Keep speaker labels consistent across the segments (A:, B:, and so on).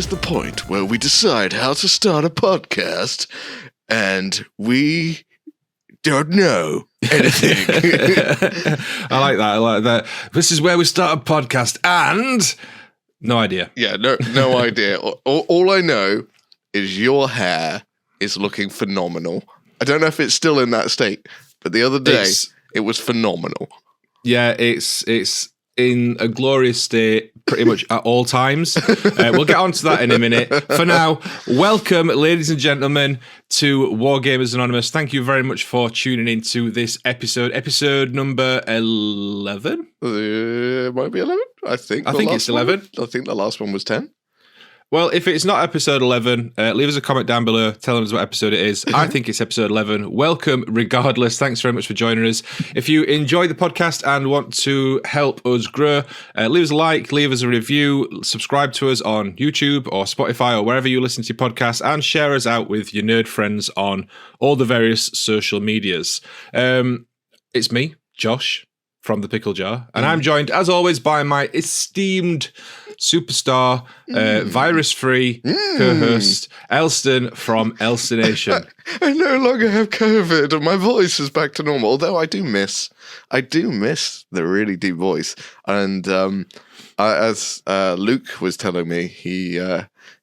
A: is the point where we decide how to start a podcast, and we don't know anything.
B: I like that. This is where we start a podcast, and no idea.
A: Yeah, no idea. All I know is your hair is looking phenomenal. I don't know if it's still in that state, but the other day it was phenomenal.
B: Yeah, it's in a glorious state pretty much at all times. We'll get on to that in a minute. For now, welcome, ladies and gentlemen, to Wargamers Anonymous. Thank you very much for tuning into this episode number 11.
A: It might be 11. I think
B: it's 11.
A: I think the last one was 10.
B: Well, if it's not episode 11, leave us a comment down below telling us what episode it is. I think it's episode 11. Welcome regardless. Thanks very much for joining us. If you enjoy the podcast and want to help us grow, leave us a like, leave us a review, subscribe to us on YouTube or Spotify or wherever you listen to your podcasts, and share us out with your nerd friends on all the various social medias. It's me, Josh, from the Pickle Jar, and I'm joined, as always, by my esteemed superstar, virus-free co-host, Elston from Elstonation.
A: I no longer have COVID, and my voice is back to normal. Although I do miss the really deep voice. And as Luke was telling me, he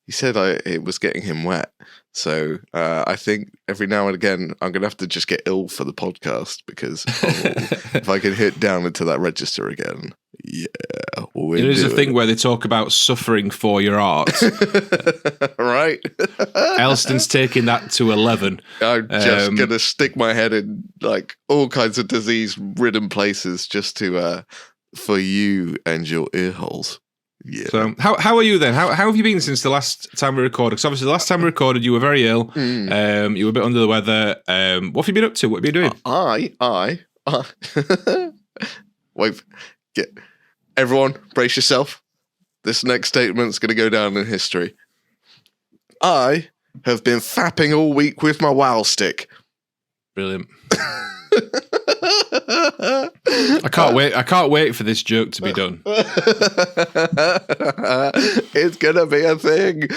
A: said it was getting him wet. So I think every now and again I'm going to have to just get ill for the podcast, because if I can hit down into that register again,
B: it is a thing where they talk about suffering for your art.
A: Right.
B: Elston's taking that to 11.
A: I'm just going to stick my head in like all kinds of disease-ridden places just to for you and your ear holes. Yeah.
B: So how are you then? How have you been since the last time we recorded? Because obviously the last time we recorded, you were very ill. You were a bit under the weather. What have you been up to? What have you been doing?
A: Wait, everyone, brace yourself. This next statement's going to go down in history. I have been fapping all week with my wow stick.
B: Brilliant. I can't wait for this joke to be done.
A: It's gonna be a thing.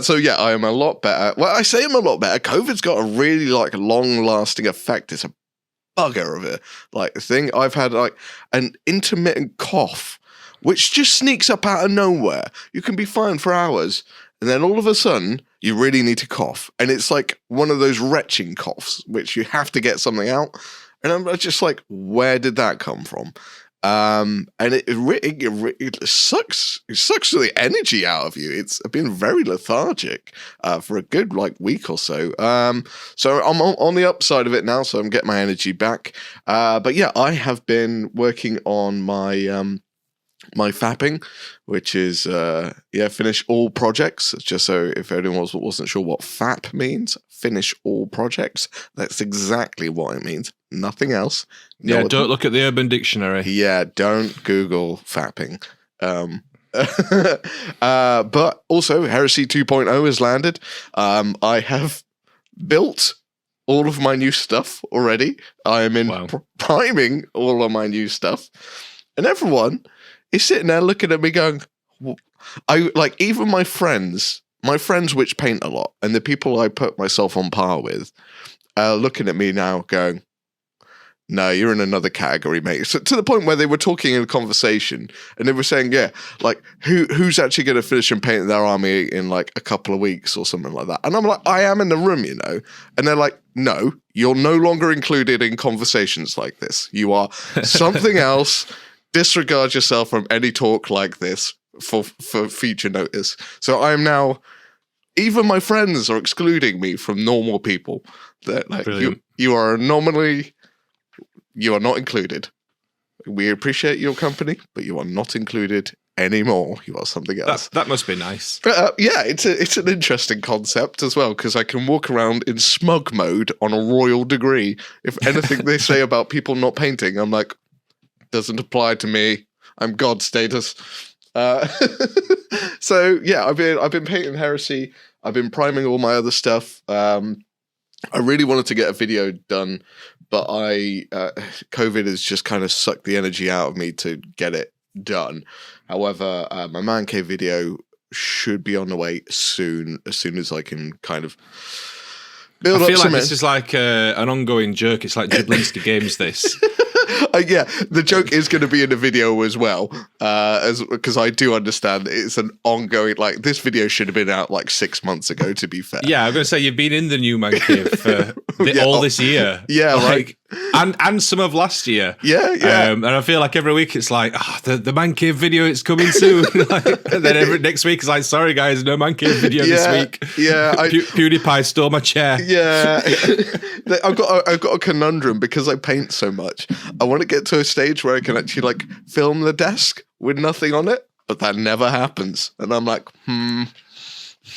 A: So yeah, I am a lot better. Well, I say I'm a lot better. COVID's got a really long-lasting effect. It's a bugger of it. Thing. I've had an intermittent cough, which just sneaks up out of nowhere. You can be fine for hours, and then all of a sudden you really need to cough, and it's like one of those retching coughs, which you have to get something out. And I'm just like, where did that come from? And it sucks. It sucks the energy out of you. It's been very lethargic for a good week or so. So I'm on the upside of it now. So I'm getting my energy back. But yeah, I have been working on my my fapping, which is finish all projects. Just so if anyone wasn't sure what fap means, finish all projects. That's exactly what it means. Nothing else.
B: Don't look at the Urban Dictionary.
A: Yeah, don't Google fapping. But also Heresy 2.0 has landed. I have built all of my new stuff already. I am in priming all of my new stuff, and everyone is sitting there looking at me going, even my friends which paint a lot, and the people I put myself on par with, looking at me now going, no, you're in another category, mate. So to the point where they were talking in a conversation, and they were saying, who's actually going to finish and paint their army in a couple of weeks or something like that. And I'm like, I am in the room, And they're like, no, you're no longer included in conversations like this. You are something else. Disregard yourself from any talk like this for future notice. So I am now, even my friends are excluding me from normal people. That you are anomaly. You are not included. We appreciate your company, but you are not included anymore. You are something else.
B: That must be nice.
A: But it's an interesting concept as well, because I can walk around in smug mode on a royal degree. If anything they say about people not painting, I'm like, doesn't apply to me. I'm God status. So yeah, I've been painting Heresy. I've been priming all my other stuff. I really wanted to get a video done, but COVID has just kind of sucked the energy out of me to get it done. However, my Man Cave video should be on the way soon, as soon as I can kind of build up.
B: I feel like this is like an ongoing joke. It's like Jablinski Games, this.
A: Yeah, the joke is going to be in the video as well, because I do understand it's an ongoing. Like, this video should have been out like 6 months ago. To be fair,
B: yeah, I'm going to say you've been in the new man cave for all this year,
A: yeah, like,
B: and some of last year,
A: yeah.
B: And I feel like every week it's like, the man cave video, it's coming soon. And then every next week it's like, sorry guys, no man cave video this week.
A: Yeah,
B: PewDiePie stole my chair.
A: Yeah, I've got a conundrum because I paint so much. I want to get to a stage where I can actually like film the desk with nothing on it, but that never happens. And I'm like,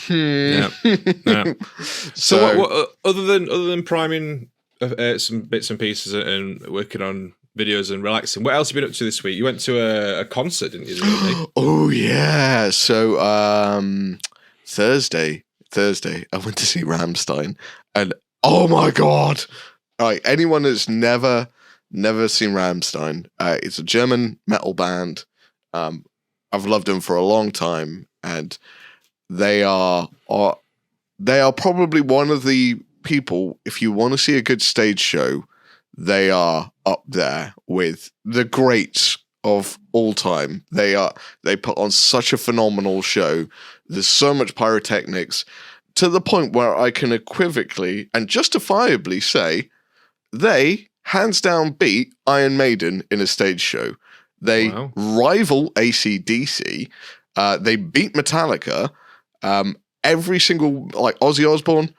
B: Yeah. So what, other than priming some bits and pieces and working on videos and relaxing, what else have you been up to this week? You went to a concert, didn't you?
A: Oh yeah. So Thursday, I went to see Rammstein, and oh my god! Like, anyone that's never seen Rammstein, it's a German metal band. I've loved them for a long time, and they are probably one of the people, if you want to see a good stage show, they are up there with the greats of all time. They put on such a phenomenal show. There's so much pyrotechnics, to the point where I can equivocally and justifiably say they hands down beat Iron Maiden in a stage show. They rival AC/DC. They beat Metallica. Every single, like, Ozzy Osbourne,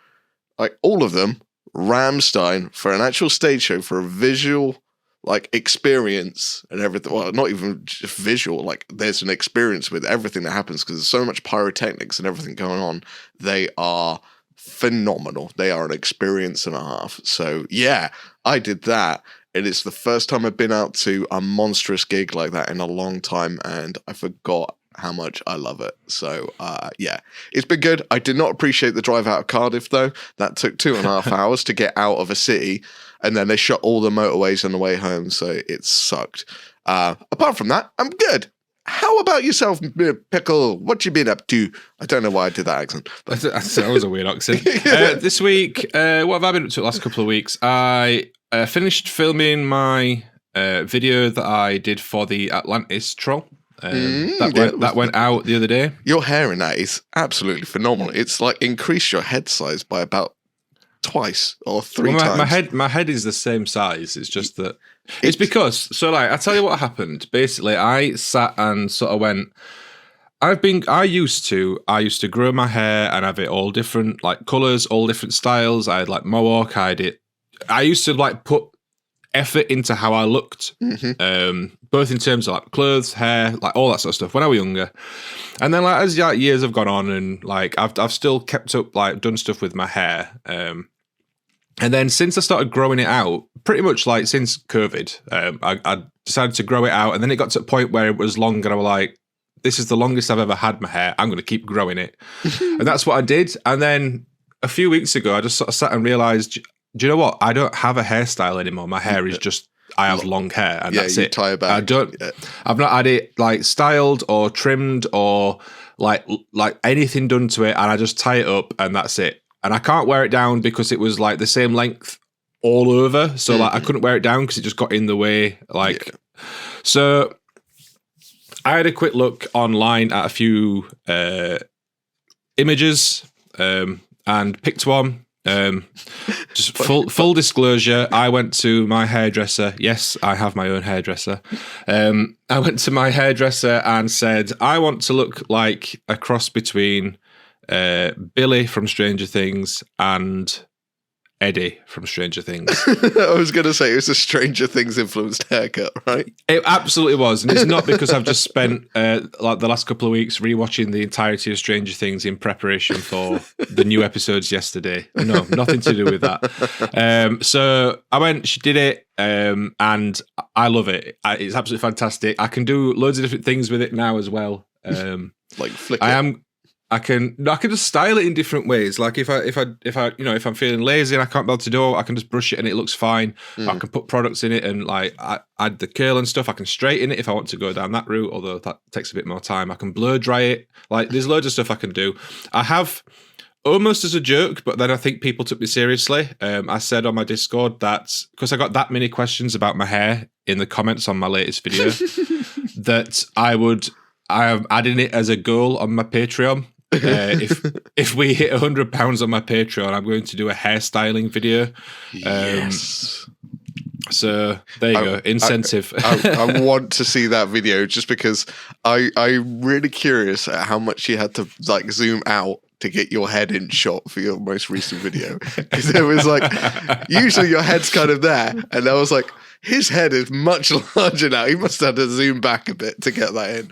A: like, all of them. Rammstein, for an actual stage show, for a visual like experience and everything. Well, not even just visual. Like, there's an experience with everything that happens because there's so much pyrotechnics and everything going on. They are phenomenal. They are an experience and a half. So yeah, I did that. And it's the first time I've been out to a monstrous gig like that in a long time, and I forgot how much I love it. So yeah, it's been good. I did not appreciate the drive out of Cardiff though. That took 2.5 hours to get out of a city, and then they shut all the motorways on the way home, so it sucked. Apart from that, I'm good. How about yourself, Pickle? What you been up to? I don't know why I did that accent. But
B: that was a weird accent. This week, what have I been up to the last couple of weeks? I finished filming my video that I did for the Atlantis troll. That went out the other day.
A: Your hair in that is absolutely phenomenal. It's like increased your head size by about twice or three times.
B: My head is the same size. It's just that it's because, so like, I tell you what happened. Basically, I sat and sort of went, I used to grow my hair and have it all different, like colours, all different styles. I had like mohawk, I used to like put effort into how I looked, both in terms of like clothes, hair, like all that sort of stuff when I was younger. And then like as like years have gone on, and like I've still kept up, like done stuff with my hair. And then since I started growing it out, pretty much like since COVID, I decided to grow it out, and then it got to a point where it was long, and I was like, this is the longest I've ever had my hair. I'm going to keep growing it. And that's what I did. And then a few weeks ago, I just sort of sat and realised, do you know what? I don't have a hairstyle anymore. My hair is just, I have long hair, and that's it.
A: Tie it back.
B: I've not had it like styled or trimmed or like anything done to it, and I just tie it up and that's it. And I can't wear it down because it was like the same length all over. So like I couldn't wear it down because it just got in the way. So I had a quick look online at a few images and picked one. Just full disclosure, I went to my hairdresser. Yes, I have my own hairdresser. I went to my hairdresser and said, I want to look like a cross between Billy from Stranger Things and Eddie from Stranger Things.
A: I was going to say it was a Stranger Things influenced haircut, right?
B: It absolutely was. And it's not because I've just spent like the last couple of weeks rewatching the entirety of Stranger Things in preparation for the new episodes yesterday. No, nothing to do with that. So I went, she did it, and I love it. It's absolutely fantastic. I can do loads of different things with it now as well.
A: Like flick it.
B: I can just style it in different ways. Like if I'm feeling lazy and I can't be able to do it, I can just brush it and it looks fine. I can put products in it and like add the curl and stuff. I can straighten it if I want to go down that route, although that takes a bit more time. I can blur dry it. Like there's loads of stuff I can do. I have, almost as a joke, but then I think people took me seriously. I said on my Discord that because I got that many questions about my hair in the comments on my latest video, that I am adding it as a goal on my Patreon. If we hit £100 on my Patreon, I'm going to do a hairstyling video.
A: Yes.
B: So there you go, incentive.
A: I want to see that video just because I'm really curious at how much you had to like zoom out to get your head in shot for your most recent video, because it was like usually your head's kind of there, and I was like, his head is much larger now. He must have to zoom back a bit to get that in.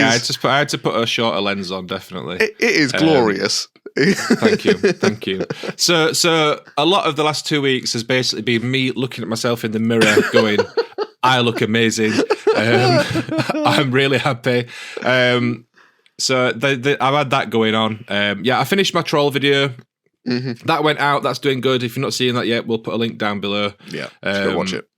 B: I had to put a shorter lens on. Definitely,
A: it is glorious.
B: Thank you. So a lot of the last 2 weeks has basically been me looking at myself in the mirror, going, "I look amazing. I'm really happy." So I've had that going on. I finished my troll video. That went out. That's doing good. If you're not seeing that yet, we'll put a link down below.
A: Yeah, go watch it.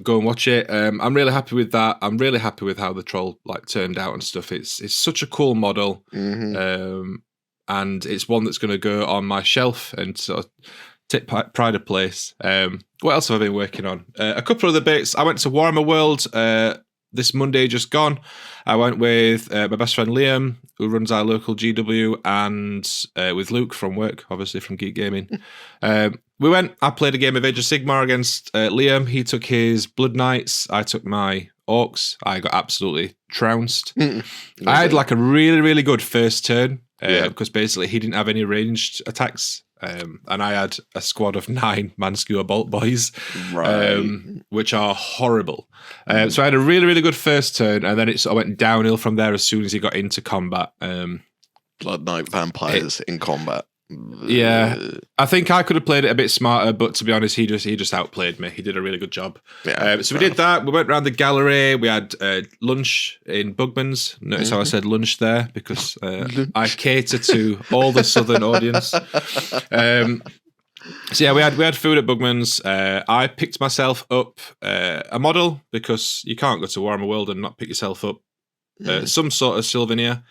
B: Go and watch it. I'm really happy with that. I'm really happy with how the troll like turned out and stuff. It's such a cool model, and it's one that's going to go on my shelf and sort of take pride of place. What else have I been working on? A couple of the bits. I went to Warhammer World this Monday just gone. I went with my best friend Liam, who runs our local GW, and with Luke from work, obviously from Geek Gaming. I played a game of Age of Sigmar against Liam. He took his Blood Knights. I took my Orcs. I got absolutely trounced. I had like a really, really good first turn because basically he didn't have any ranged attacks. And I had a squad of 9 Manskewer Bolt Boys, which are horrible. So I had a really, really good first turn, and then it sort of went downhill from there as soon as he got into combat.
A: Blood Knight vampires in combat.
B: Yeah, I think I could have played it a bit smarter, but to be honest, he just outplayed me. He did a really good job. So we did that. We went around the gallery. We had lunch in Bugman's. Notice how I said lunch there, because I cater to all the southern audience. So yeah, we had food at Bugman's. I picked myself up a model, because you can't go to Warhammer World and not pick yourself up some sort of souvenir.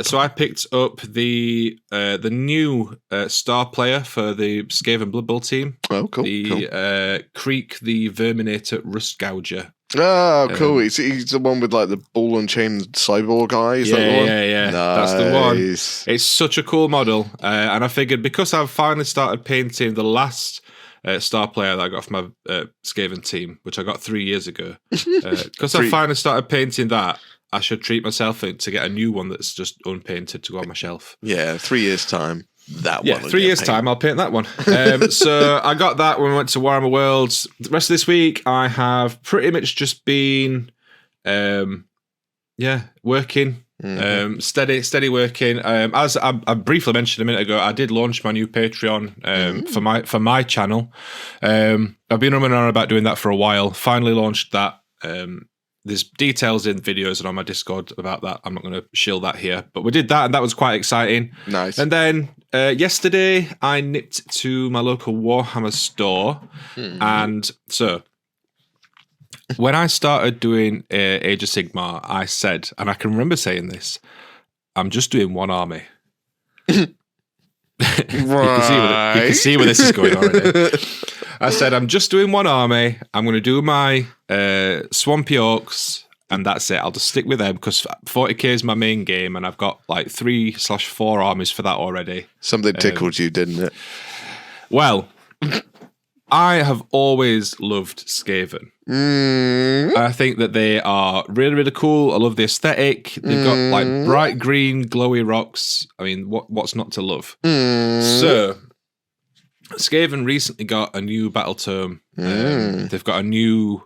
B: So I picked up the new star player for the Skaven Blood Bowl team.
A: Oh, cool.
B: Creek the Verminator Rust Gouger.
A: Oh, cool. He's the one with like the ball and chain cyborg eyes.
B: Yeah.
A: Nice.
B: That's the one. It's such a cool model. And I figured, because I've finally started painting the last star player that I got from my Skaven team, which I got 3 years ago, because I finally started painting that, I should treat myself to get a new one that's just unpainted to go on my shelf.
A: Yeah, 3 years' time. That one.
B: Yeah, 3 years' time, I'll paint that one. So I got that when we went to Warhammer Worlds. The rest of this week, I have pretty much just been, working. Steady working. As I briefly mentioned a minute ago, I did launch my new Patreon for my channel. I've been running on about doing that for a while. Finally launched that. There's details in videos and on my Discord about that. I'm not going to shill that here, but we did that, and that was quite exciting.
A: Nice.
B: And then yesterday, I nipped to my local Warhammer store, and so when I started doing Age of Sigmar, I said, and I can remember saying this, I'm just doing one army. You can see where this is going already. I said, I'm just doing one army. I'm going to do my Swampy Orcs, and that's it. I'll just stick with them, because 40k is my main game, and I've got like 3/4 armies for that already.
A: Something tickled you, didn't it?
B: Well, I have always loved Skaven. I think that they are really, really cool. I love the aesthetic. They've got like bright green, glowy rocks. I mean, what's not to love? So Skaven recently got a new battle tome. They've got a new,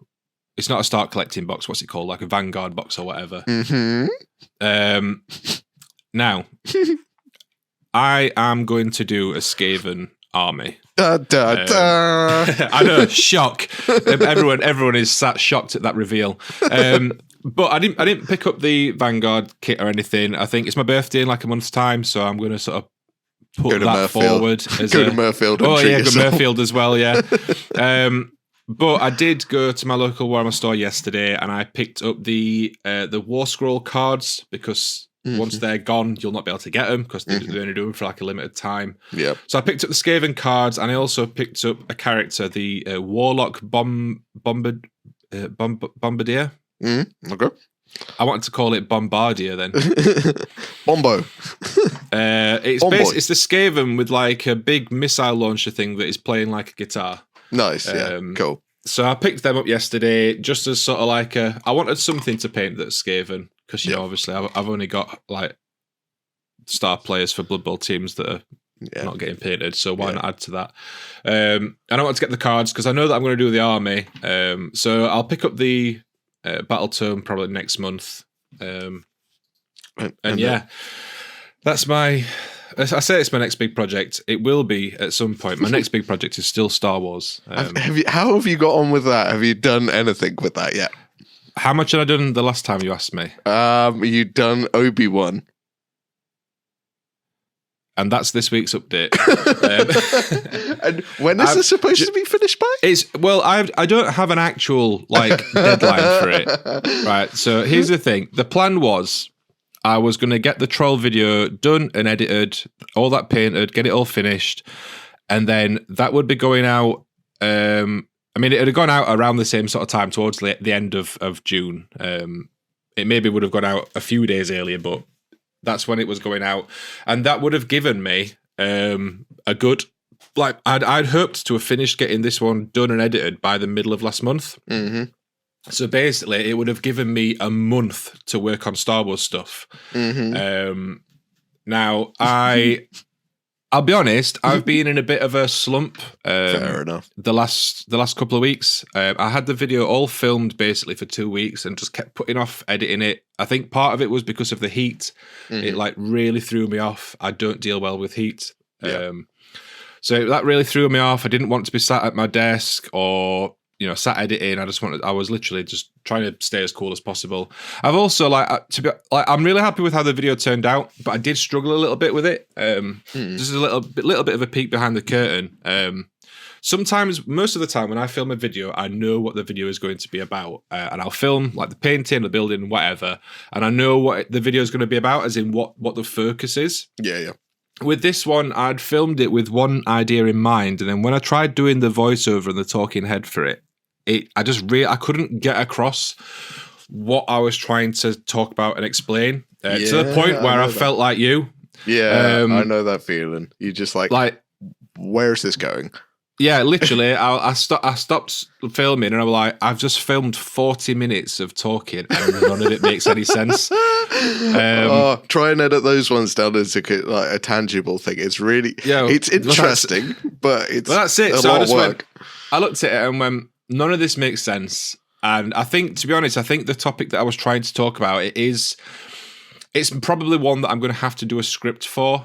B: it's not a start collecting box, what's it called? Like a Vanguard box or whatever. Now, I am going to do a Skaven army. I know, shock. Everyone is sat shocked at that reveal. But I didn't pick up the Vanguard kit or anything. I think it's my birthday in like a month's time, so I'm going to sort of put that forward.
A: Go to Murfield.
B: Oh yeah, go to Murfield as well. Yeah. But I did go to my local Warhammer store yesterday, and I picked up the War Scroll cards because once they're gone, you'll not be able to get them because they only do them for like a limited time. Yeah. So I picked up the Skaven cards, and I also picked up a character, the Warlock Bombardier.
A: Okay.
B: I wanted to call it Bombardier then.
A: Bombo.
B: It's the Skaven with like a big missile launcher thing that is playing like a guitar.
A: Nice, yeah, cool.
B: So I picked them up yesterday just as sort of like I wanted something to paint that's Skaven because, you know, obviously I've only got like star players for Blood Bowl teams that are not getting painted, so why not add to that? And I want to get the cards because I know that I'm going to do the army. So I'll pick up the Battle Tome probably next month. And yeah, that's my... I say it's my next big project. It will be at some point. My next big project is still Star Wars.
A: How have you got on with that? Have you done anything with that yet?
B: How much had I done the last time you asked me?
A: You'd done Obi-Wan.
B: And that's this week's update.
A: And when is this supposed to be finished by?
B: I don't have an actual like deadline for it. Right. So here's the thing. The plan was I was going to get the troll video done and edited, all that painted, get it all finished, and then that would be going out. I mean, it had gone out around the same sort of time towards the end of June. It maybe would have gone out a few days earlier, but that's when it was going out, and that would have given me a good. Like I'd hoped to have finished getting this one done and edited by the middle of last month. Mm-hmm. So basically, it would have given me a month to work on Star Wars stuff. Mm-hmm. Now, I'll be honest, I've been in a bit of a slump.
A: Fair enough.
B: The last couple of weeks, I had the video all filmed basically for 2 weeks and just kept putting off editing it. I think part of it was because of the heat. Mm-hmm. It like really threw me off. I don't deal well with heat. Yeah. So that really threw me off. I didn't want to be sat at my desk or, you know, sat editing. I was literally just trying to stay as cool as possible. I've also I'm really happy with how the video turned out, but I did struggle a little bit with it. This is a little bit of a peek behind the curtain. Sometimes, most of the time when I film a video, I know what the video is going to be about. And I'll film like the painting, the building, whatever. And I know what the video is going to be about, as in what the focus is.
A: Yeah.
B: With this one, I'd filmed it with one idea in mind, and then when I tried doing the voiceover and the talking head for it, I couldn't get across what I was trying to talk about and explain to the point where I felt like you.
A: Yeah, I know that feeling. You just like, where's this going?
B: Yeah, literally, I stopped filming and I was like, I've just filmed 40 minutes of talking and none of it makes any sense.
A: Try and edit those ones down into like a tangible thing. It's really, it's interesting, but that's it.
B: So
A: lot of work.
B: I looked at it and went, none of this makes sense. And I think, to be honest, the topic that I was trying to talk about, it's probably one that I'm going to have to do a script for.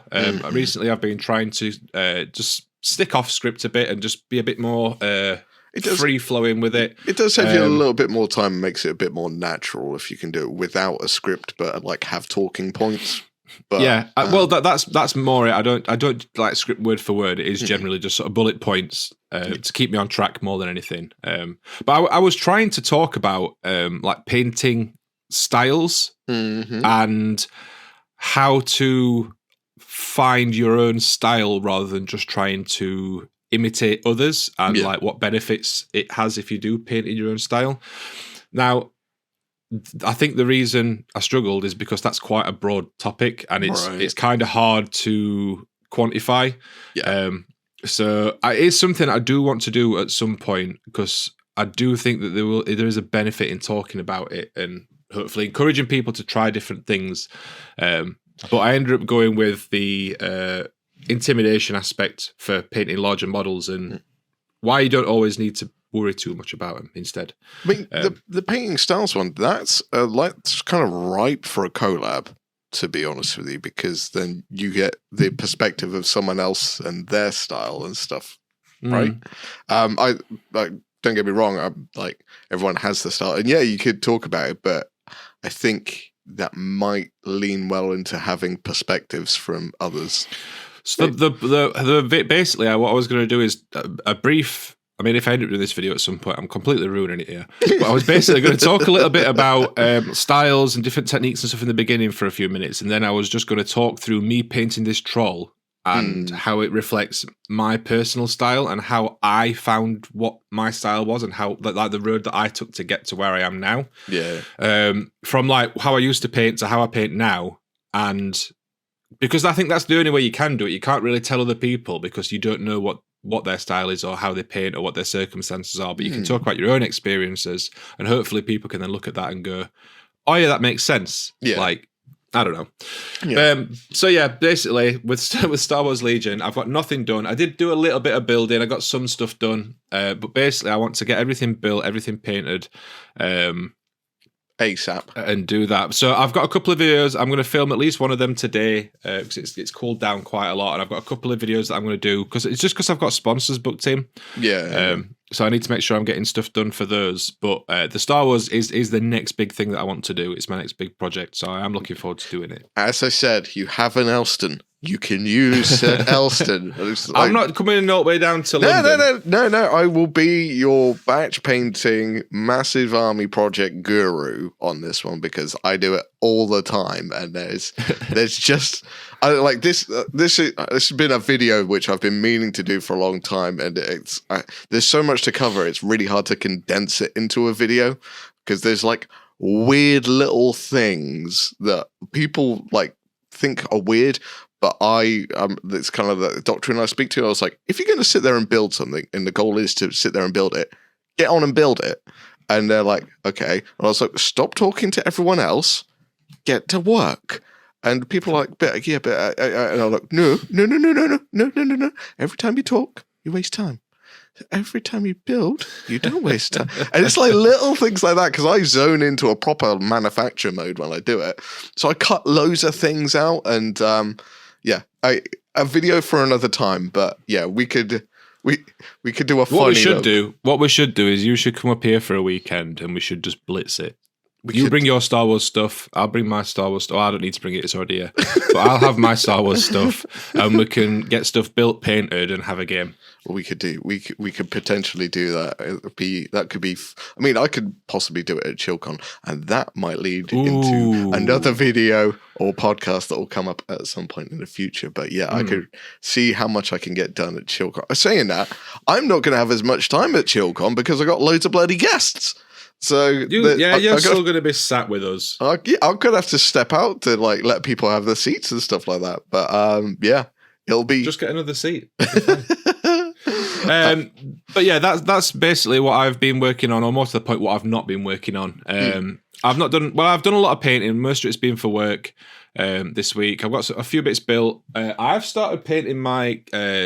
B: Recently, I've been trying to just stick off script a bit and just be a bit more free flowing with it.
A: It does save you a little bit more time and makes it a bit more natural if you can do it without a script, but like have talking points. But,
B: that's more it. I don't like script word for word. It is generally just sort of bullet points to keep me on track more than anything. But I was trying to talk about like painting styles and how to find your own style rather than just trying to imitate others, and like what benefits it has if you do paint in your own style. Now, I think the reason I struggled is because that's quite a broad topic and it's kind of hard to quantify. So it is something I do want to do at some point, because I do think that there is a benefit in talking about it and hopefully encouraging people to try different things. But I ended up going with the intimidation aspect for painting larger models and why you don't always need to worry too much about them instead.
A: I mean, the painting styles one, that's kind of ripe for a collab, to be honest with you, because then you get the perspective of someone else and their style and stuff, right? I don't get me wrong, I'm like, everyone has the style, and you could talk about it, but I think that might lean well into having perspectives from others.
B: So basically, what I was going to do is a brief. I mean, if I end up doing this video at some point, I'm completely ruining it here. But I was basically going to talk a little bit about styles and different techniques and stuff in the beginning for a few minutes, and then I was just going to talk through me painting this troll and how it reflects my personal style and how I found what my style was and how like the road that I took to get to where I am now.
A: Yeah.
B: From like how I used to paint to how I paint now, and because I think that's the only way you can do it. You can't really tell other people because you don't know what their style is or how they paint or what their circumstances are. But you can talk about your own experiences, and hopefully people can then look at that and go, "Oh yeah, that makes sense."
A: Yeah.
B: Like, I don't know.
A: Yeah.
B: So yeah, basically with Star Wars Legion, I've got nothing done. I did do a little bit of building. I got some stuff done, but basically I want to get everything built, everything painted,
A: ASAP,
B: and do that. So I've got a couple of videos. I'm going to film at least one of them today because it's cooled down quite a lot, and I've got a couple of videos that I'm going to do because I've got sponsors booked in.
A: Yeah.
B: So I need to make sure I'm getting stuff done for those. But the Star Wars is the next big thing that I want to do. It's my next big project, so I am looking forward to doing it.
A: As I said, you have an Elston. You can use said Elston.
B: I'm not coming all the way down to London.
A: No. I will be your batch painting massive army project guru on this one because I do it all the time, and there's just like this. This has been a video which I've been meaning to do for a long time, and there's so much to cover. It's really hard to condense it into a video because there's like weird little things that people like think are weird. But it's kind of the doctrine I speak to. I was like, if you're going to sit there and build something, and the goal is to sit there and build it, get on and build it. And they're like, okay. And I was like, stop talking to everyone else, get to work. And people are like, and I'm like, no. Every time you talk, you waste time. Every time you build, you don't waste time. And it's like little things like that because I zone into a proper manufacture mode when I do it. So I cut loads of things out, and a video for another time. But yeah, we could do a funny.
B: What we should do is you should come up here for a weekend, and we should just blitz it. You bring your Star Wars stuff. I'll bring my Star Wars stuff. I don't need to bring it. It's already here. But I'll have my Star Wars stuff, and we can get stuff built, painted, and have a game.
A: Well, we could potentially do that. That could be. I mean, I could possibly do it at ChillCon, and that might lead into another video or podcast that will come up at some point in the future. But yeah, I could see how much I can get done at ChillCon. Saying that, I'm not going to have as much time at ChillCon because I got loads of bloody guests. So
B: you're still going to be sat with us.
A: I'm going to have to step out to like let people have the seats and stuff like that. But yeah, it'll be
B: just get another seat. But yeah, that's basically what I've been working on, or more to the point, what I've not been working on. I've done a lot of painting. Most of it's been for work. This week I've got a few bits built. I've started painting my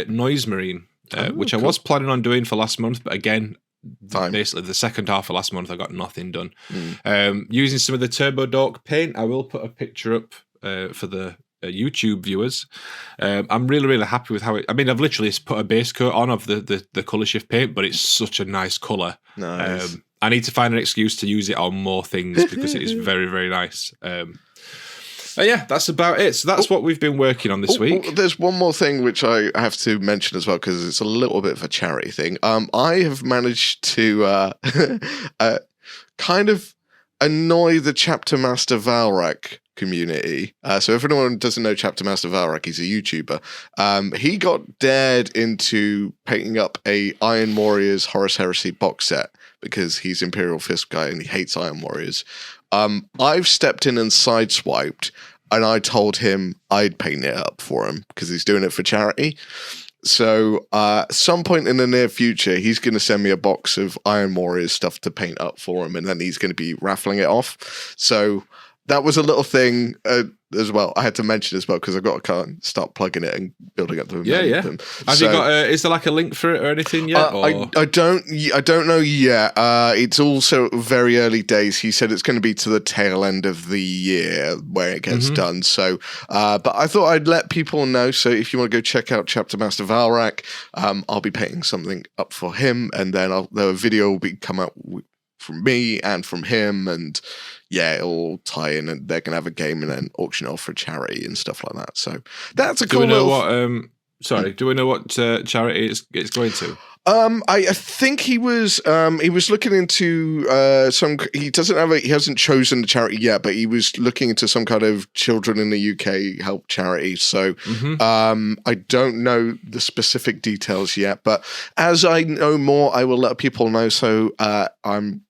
B: Noise Marine, which cool. I was planning on doing for last month, but again. Basically, the second half of last month, I got nothing done. Using some of the Turbo Dork paint, I will put a picture up for the YouTube viewers. I'm really, really happy with how it. I mean, I've literally put a base coat on of the colour shift paint, but it's such a nice colour.
A: Nice.
B: I need to find an excuse to use it on more things because it is very, very nice. Yeah, that's about it. So that's what we've been working on this week.
A: There's one more thing which I have to mention as well because it's a little bit of a charity thing. I have managed to kind of annoy the Chapter Master Valrak community. So if anyone doesn't know Chapter Master Valrak, he's a YouTuber. He got dared into painting up a Iron Warriors Horus Heresy box set because he's Imperial Fist guy and he hates Iron Warriors. I've stepped in and sideswiped, and I told him I'd paint it up for him because he's doing it for charity. So some point in the near future, he's going to send me a box of Iron Warriors stuff to paint up for him, and then he's going to be raffling it off. So that was a little thing as well. I had to mention as well because I've got to start plugging it and building up the momentum.
B: Have you got? Is there like a link for it or anything yet?
A: I don't know yet. It's also very early days. He said it's going to be to the tail end of the year where it gets done. So, but I thought I'd let people know. So if you want to go check out Chapter Master Valrak, I'll be painting something up for him, and then the video will come out from me and from him, and yeah, it'll all tie in, and they're gonna have a game and then auction it off for charity and stuff like that. So that's a cool.
B: Do we know what? Sorry, do we know what charity it's going to?
A: I think he was looking into he hasn't chosen the charity yet, but he was looking into some kind of children in the UK help charity. So I don't know the specific details yet, but as I know more, I will let people know. So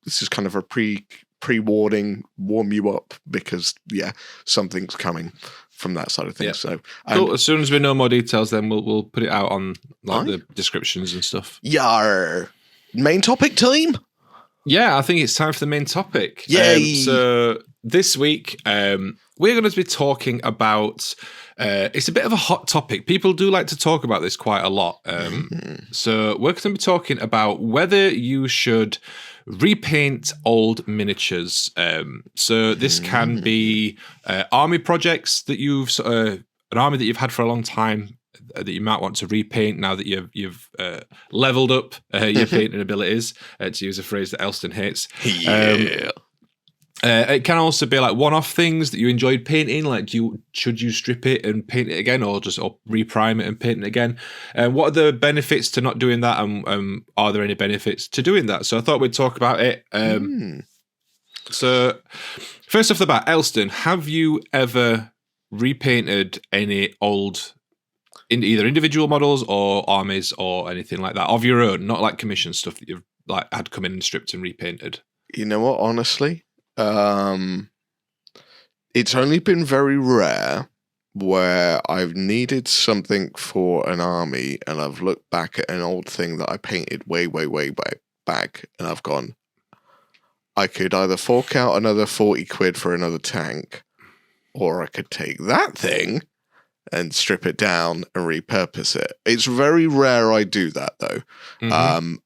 A: this is kind of a pre-warning, warm you up, because something's coming from that side of things. So
B: cool. As soon as we know more details, then we'll put it out on the descriptions and stuff.
A: Yar. Main topic team?
B: Yeah, I think it's time for the main topic.
A: Yay!
B: So this week, we're going to be talking about. It's a bit of a hot topic. People do like to talk about this quite a lot. So we're going to be talking about whether you should repaint old miniatures. So this can be army projects that you've an army that you've had for a long time that you might want to repaint now that you've leveled up your painting abilities, to use a phrase that Elston hates. It can also be like one-off things that you enjoyed painting, like should you strip it and paint it again, or reprime it and paint it again? What are the benefits to not doing that, and are there any benefits to doing that? So I thought we'd talk about it. So first off the bat, Elston, have you ever repainted any old either individual models or armies or anything like that of your own, not like commission stuff that you've like had come in and stripped and repainted?
A: You know what, honestly, it's only been very rare where I've needed something for an army and I've looked back at an old thing that I painted way back, and I've gone, I could either fork out another 40 quid for another tank, or I could take that thing and strip it down and repurpose it. It's very rare I do that, though.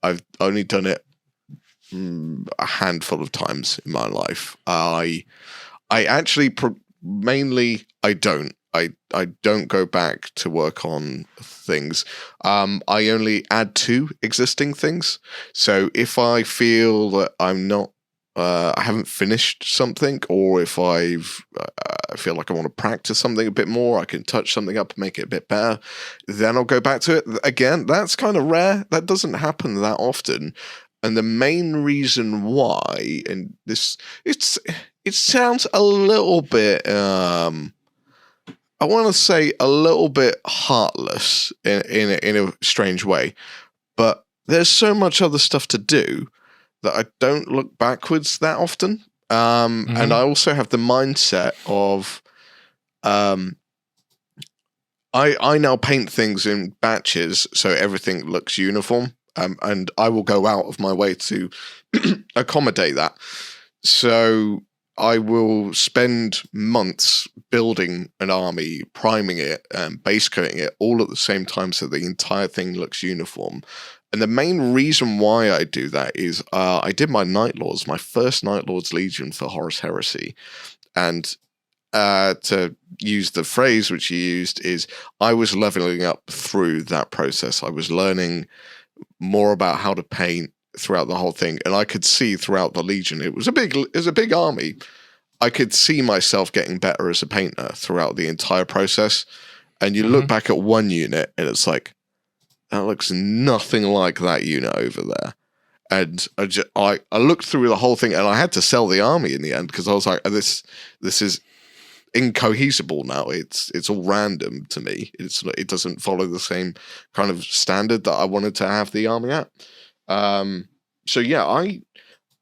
A: I've only done it a handful of times in my life. I actually mainly I don't go back to work on things. I only add to existing things. So if I feel that I'm not I haven't finished something, or if I feel like I want to practice something a bit more, I can touch something up and make it a bit better, then I'll go back to it. Again, that's kind of rare. That doesn't happen that often. And the main reason why, and it sounds a little bit, I want to say a little bit heartless in a strange way, but there's so much other stuff to do that I don't look backwards that often. And I also have the mindset of, I now paint things in batches so everything looks uniform. And I will go out of my way to accommodate that. So I will spend months building an army, priming it, base coating it all at the same time so the entire thing looks uniform. And the main reason why I do that is I did my Night Lords, my first Night Lords Legion for Horus Heresy. And to use the phrase which you used is I was leveling up through that process. I was learning more about how to paint throughout the whole thing, and I could see throughout the Legion, it was a big army. I could see myself getting better as a painter throughout the entire process. And you look back at one unit and it's like, that looks nothing like that unit over there. And I looked through the whole thing, and I had to sell the army in the end because I was like, this is incohesible now. It's all random to me. It doesn't follow the same kind of standard that I wanted to have the army at. So yeah,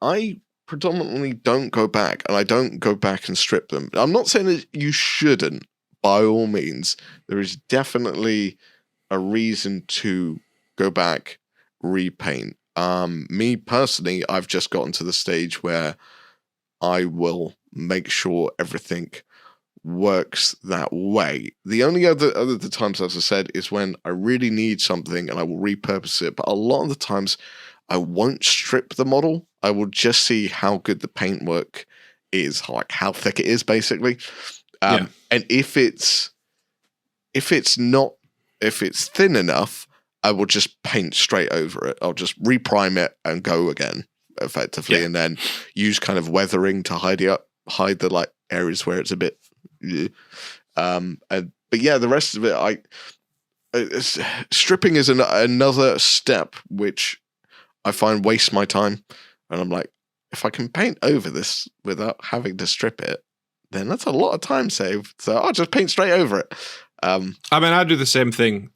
A: I predominantly don't go back, and I don't go back and strip them. I'm not saying that you shouldn't, by all means. There is definitely a reason to go back, repaint. Me personally, I've just gotten to the stage where I will make sure everything works that way. The only other times, as I said, is when I really need something and I will repurpose it. But a lot of the times I won't strip the model. I will just see how good the paintwork is, like how thick it is, basically. And if it's thin enough, I will just paint straight over it. I'll just reprime it and go again. effectively, and then use kind of weathering to hide the like areas where it's a bit. But yeah, the rest of it, stripping is another step which I find wastes my time, and I'm like, if I can paint over this without having to strip it, then that's a lot of time saved. So I'll just paint straight over it. I mean, I
B: do the same thing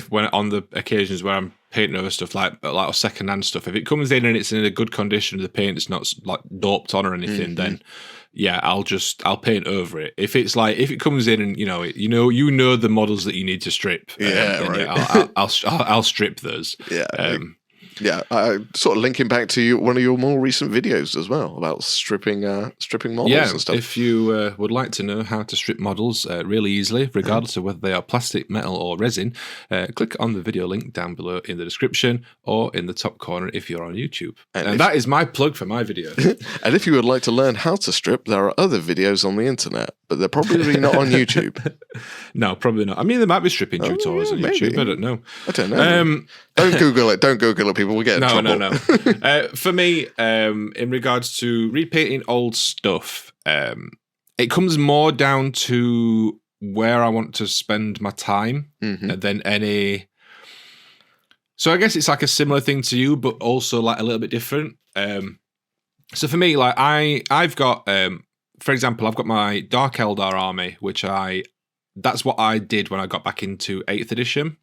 B: when on the occasions where I'm painting over stuff like second-hand stuff. If it comes in and it's in a good condition, the paint is not like doped on or anything, then yeah, I'll paint over it. If it comes in and you know the models that you need to strip, I'll strip those.
A: Yeah, sort of linking back to one of your more recent videos as well about stripping models and stuff.
B: If you would like to know how to strip models really easily, regardless of whether they are plastic, metal, or resin, click on the video link down below in the description or in the top corner if you're on YouTube. And that is my plug for my video.
A: And if you would like to learn how to strip, there are other videos on the internet, but they're probably not on YouTube.
B: No, probably not. I mean, there might be stripping tutorials on YouTube.
A: Maybe.
B: I don't know.
A: Don't Google it. Don't Google it, people. We'll get in trouble.
B: No. For me, in regards to repainting old stuff, it comes more down to where I want to spend my time than any. So I guess it's like a similar thing to you, but also like a little bit different. So for me, like I've got, for example, I've got my Dark Eldar army, which that's what I did when I got back into 8th edition.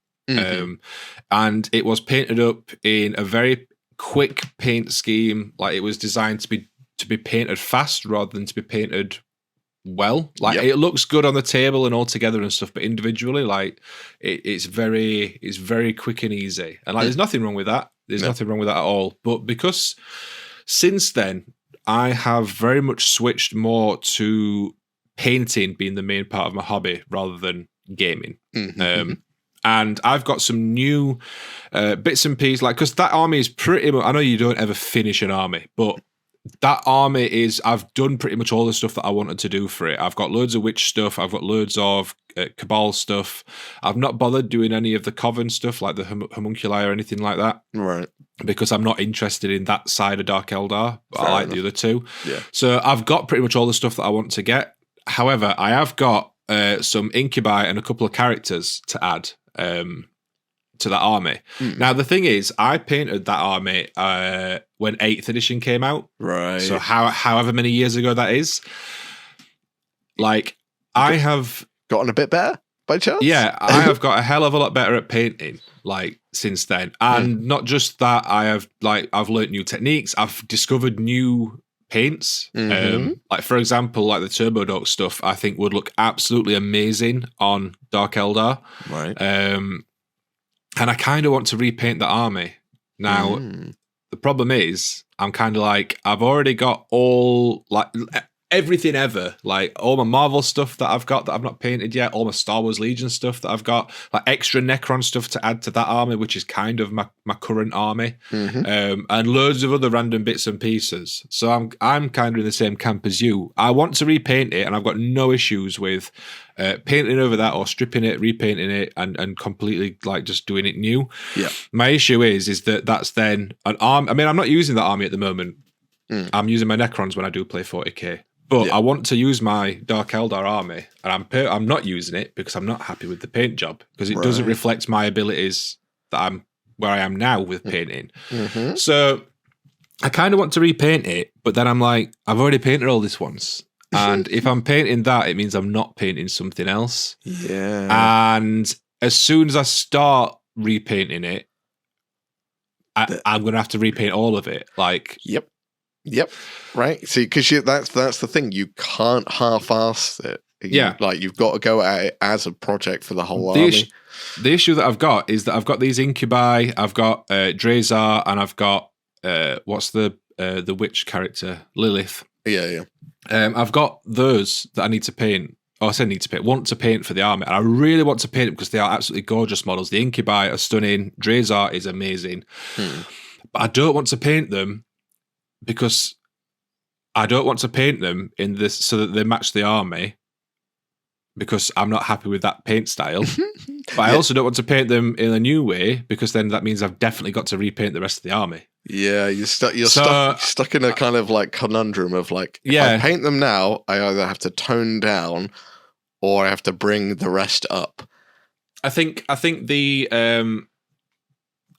B: And it was painted up in a very quick paint scheme. Like it was designed to be painted fast rather than to be painted well. Like it looks good on the table and all together and stuff, but individually, like it's very quick and easy. And like there's nothing wrong with that. There's nothing wrong with that at all. But because since then I have very much switched more to painting being the main part of my hobby rather than gaming. And I've got some new bits and pieces, like, because that army is pretty much, I know you don't ever finish an army, but that army I've done pretty much all the stuff that I wanted to do for it. I've got loads of witch stuff. I've got loads of cabal stuff. I've not bothered doing any of the coven stuff, like the homunculi or anything like that.
A: Right. Because
B: I'm not interested in that side of Dark Eldar, but I like the other two.
A: Yeah.
B: So I've got pretty much all the stuff that I want to get. However, I have got some incubi and a couple of characters to add to that army. Now the thing is, I painted that army when 8th edition came out,
A: right?
B: So however many years ago that is, like I have
A: gotten a bit better by chance.
B: Yeah, I have got a hell of a lot better at painting like since then, and not just that, I've learnt new techniques. I've discovered new paints. Like for example, like the Turbo Dork stuff, I think would look absolutely amazing on Dark Eldar.
A: Right.
B: And I kind of want to repaint the army. Now, the problem is, I'm kind of like, I've already got all, like, everything ever. Like, all my Marvel stuff that I've got that I've not painted yet, all my Star Wars Legion stuff that I've got, like, extra Necron stuff to add to that army, which is kind of my current army, and loads of other random bits and pieces. So I'm kind of in the same camp as you. I want to repaint it, and I've got no issues with painting over that or stripping it, repainting it, and completely like just doing it new.
A: Yeah.
B: My issue is that that's then an arm. I mean, I'm not using that army at the moment. I'm using my Necrons when I do play 40k. But I want to use my Dark Eldar army, and I'm not using it because I'm not happy with the paint job, because it doesn't reflect my abilities that I'm where I am now with painting. So I kind of want to repaint it, but then I'm like, I've already painted all this once. And if I'm painting that, it means I'm not painting something else.
A: Yeah.
B: And as soon as I start repainting it, I'm going to have to repaint all of it. Like,
A: Yep. Right. See, because that's the thing. You can't half-ass it. Like, you've got to go at it as a project for the whole army.
B: The issue that I've got is that I've got these incubi, I've got Drazar, and I've got what's the witch character, Lilith.
A: Yeah.
B: I've got those that I need to paint. Oh, I said need to paint. Want to paint for the army, and I really want to paint them because they are absolutely gorgeous models. The incubi are stunning. Drazar is amazing, but I don't want to paint them because I don't want to paint them in this so that they match the army, because I'm not happy with that paint style. But I also don't want to paint them in a new way, because then that means I've definitely got to repaint the rest of the army.
A: Yeah, you're stuck in a kind of like conundrum of like, if I paint them now, I either have to tone down or I have to bring the rest up.
B: I think the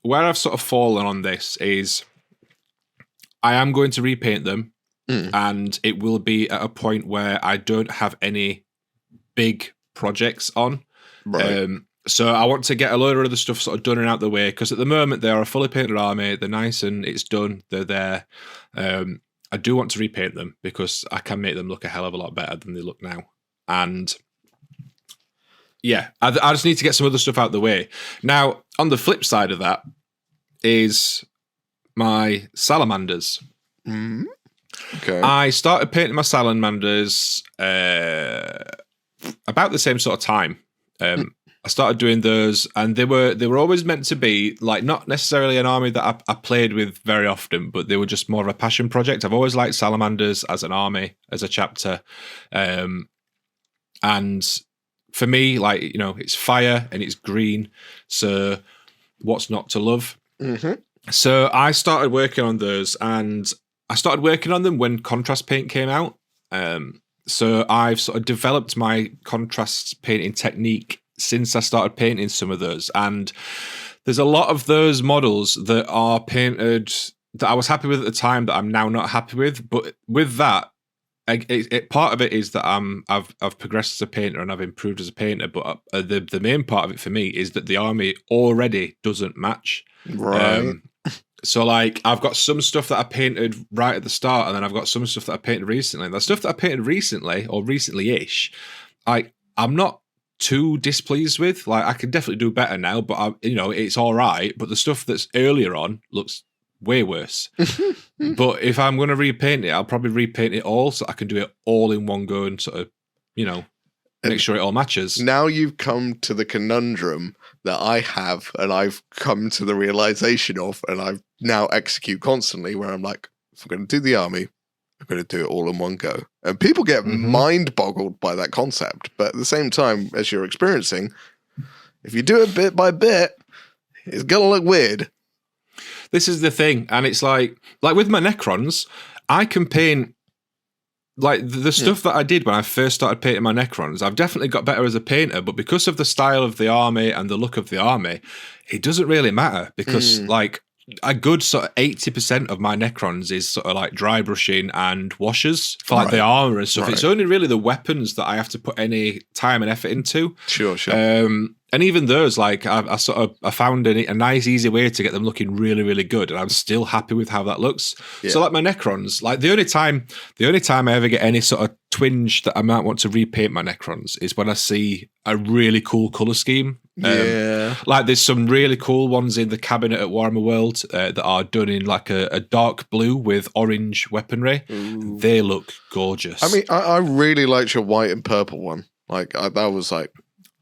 B: where I've sort of fallen on this is I am going to repaint them, and it will be at a point where I don't have any big projects on.
A: Right.
B: So I want to get a load of other stuff sort of done and out the way, because at the moment they are a fully painted army. They're nice and it's done. They're there. I do want to repaint them because I can make them look a hell of a lot better than they look now. And yeah, I just need to get some other stuff out the way. Now, on the flip side of that is my salamanders.
A: Mm-hmm. Okay.
B: I started painting my salamanders about the same sort of time. I started doing those, and they were always meant to be like not necessarily an army that I played with very often, but they were just more of a passion project. I've always liked salamanders as an army, as a chapter, and for me, like, you know, it's fire and it's green, so what's not to love?
A: Mm-hmm.
B: So I started working on those, and I started working on them when contrast paint came out. So I've sort of developed my contrast painting technique since I started painting some of those. And there's a lot of those models that are painted that I was happy with at the time that I'm now not happy with. But with that, part of it is that I've progressed as a painter and I've improved as a painter. But the main part of it for me is that the army already doesn't match.
A: Right.
B: So, like, I've got some stuff that I painted right at the start, and then I've got some stuff that I painted recently. And the stuff that I painted recently, or recently-ish, I'm not too displeased with. Like, I can definitely do better now, but it's all right. But the stuff that's earlier on looks way worse. But if I'm going to repaint it, I'll probably repaint it all so I can do it all in one go and sort of, make sure it all matches.
A: Now you've come to the conundrum that I have, and I've come to the realization of, and I now execute constantly, where I'm like, if I'm going to do the army, I'm going to do it all in one go. And people get mind-boggled by that concept. But at the same time, as you're experiencing, if you do it bit by bit, it's going to look weird.
B: This is the thing. And it's like with my Necrons, I can paint like the stuff that I did when I first started painting my Necrons. I've definitely got better as a painter, but because of the style of the army and the look of the army, it doesn't really matter, because like a good sort of 80% of my Necrons is sort of like dry brushing and washes for like the armor and stuff. Right. It's only really the weapons that I have to put any time and effort into.
A: Sure.
B: And even those, like I found a nice, easy way to get them looking really, really good, and I'm still happy with how that looks. Yeah. So, like my Necrons, like the only time I ever get any sort of twinge that I might want to repaint my Necrons is when I see a really cool color scheme. Like there's some really cool ones in the cabinet at Warhammer World that are done in like a dark blue with orange weaponry. Ooh. They look gorgeous.
A: I mean, I really liked your white and purple one. Like that was like.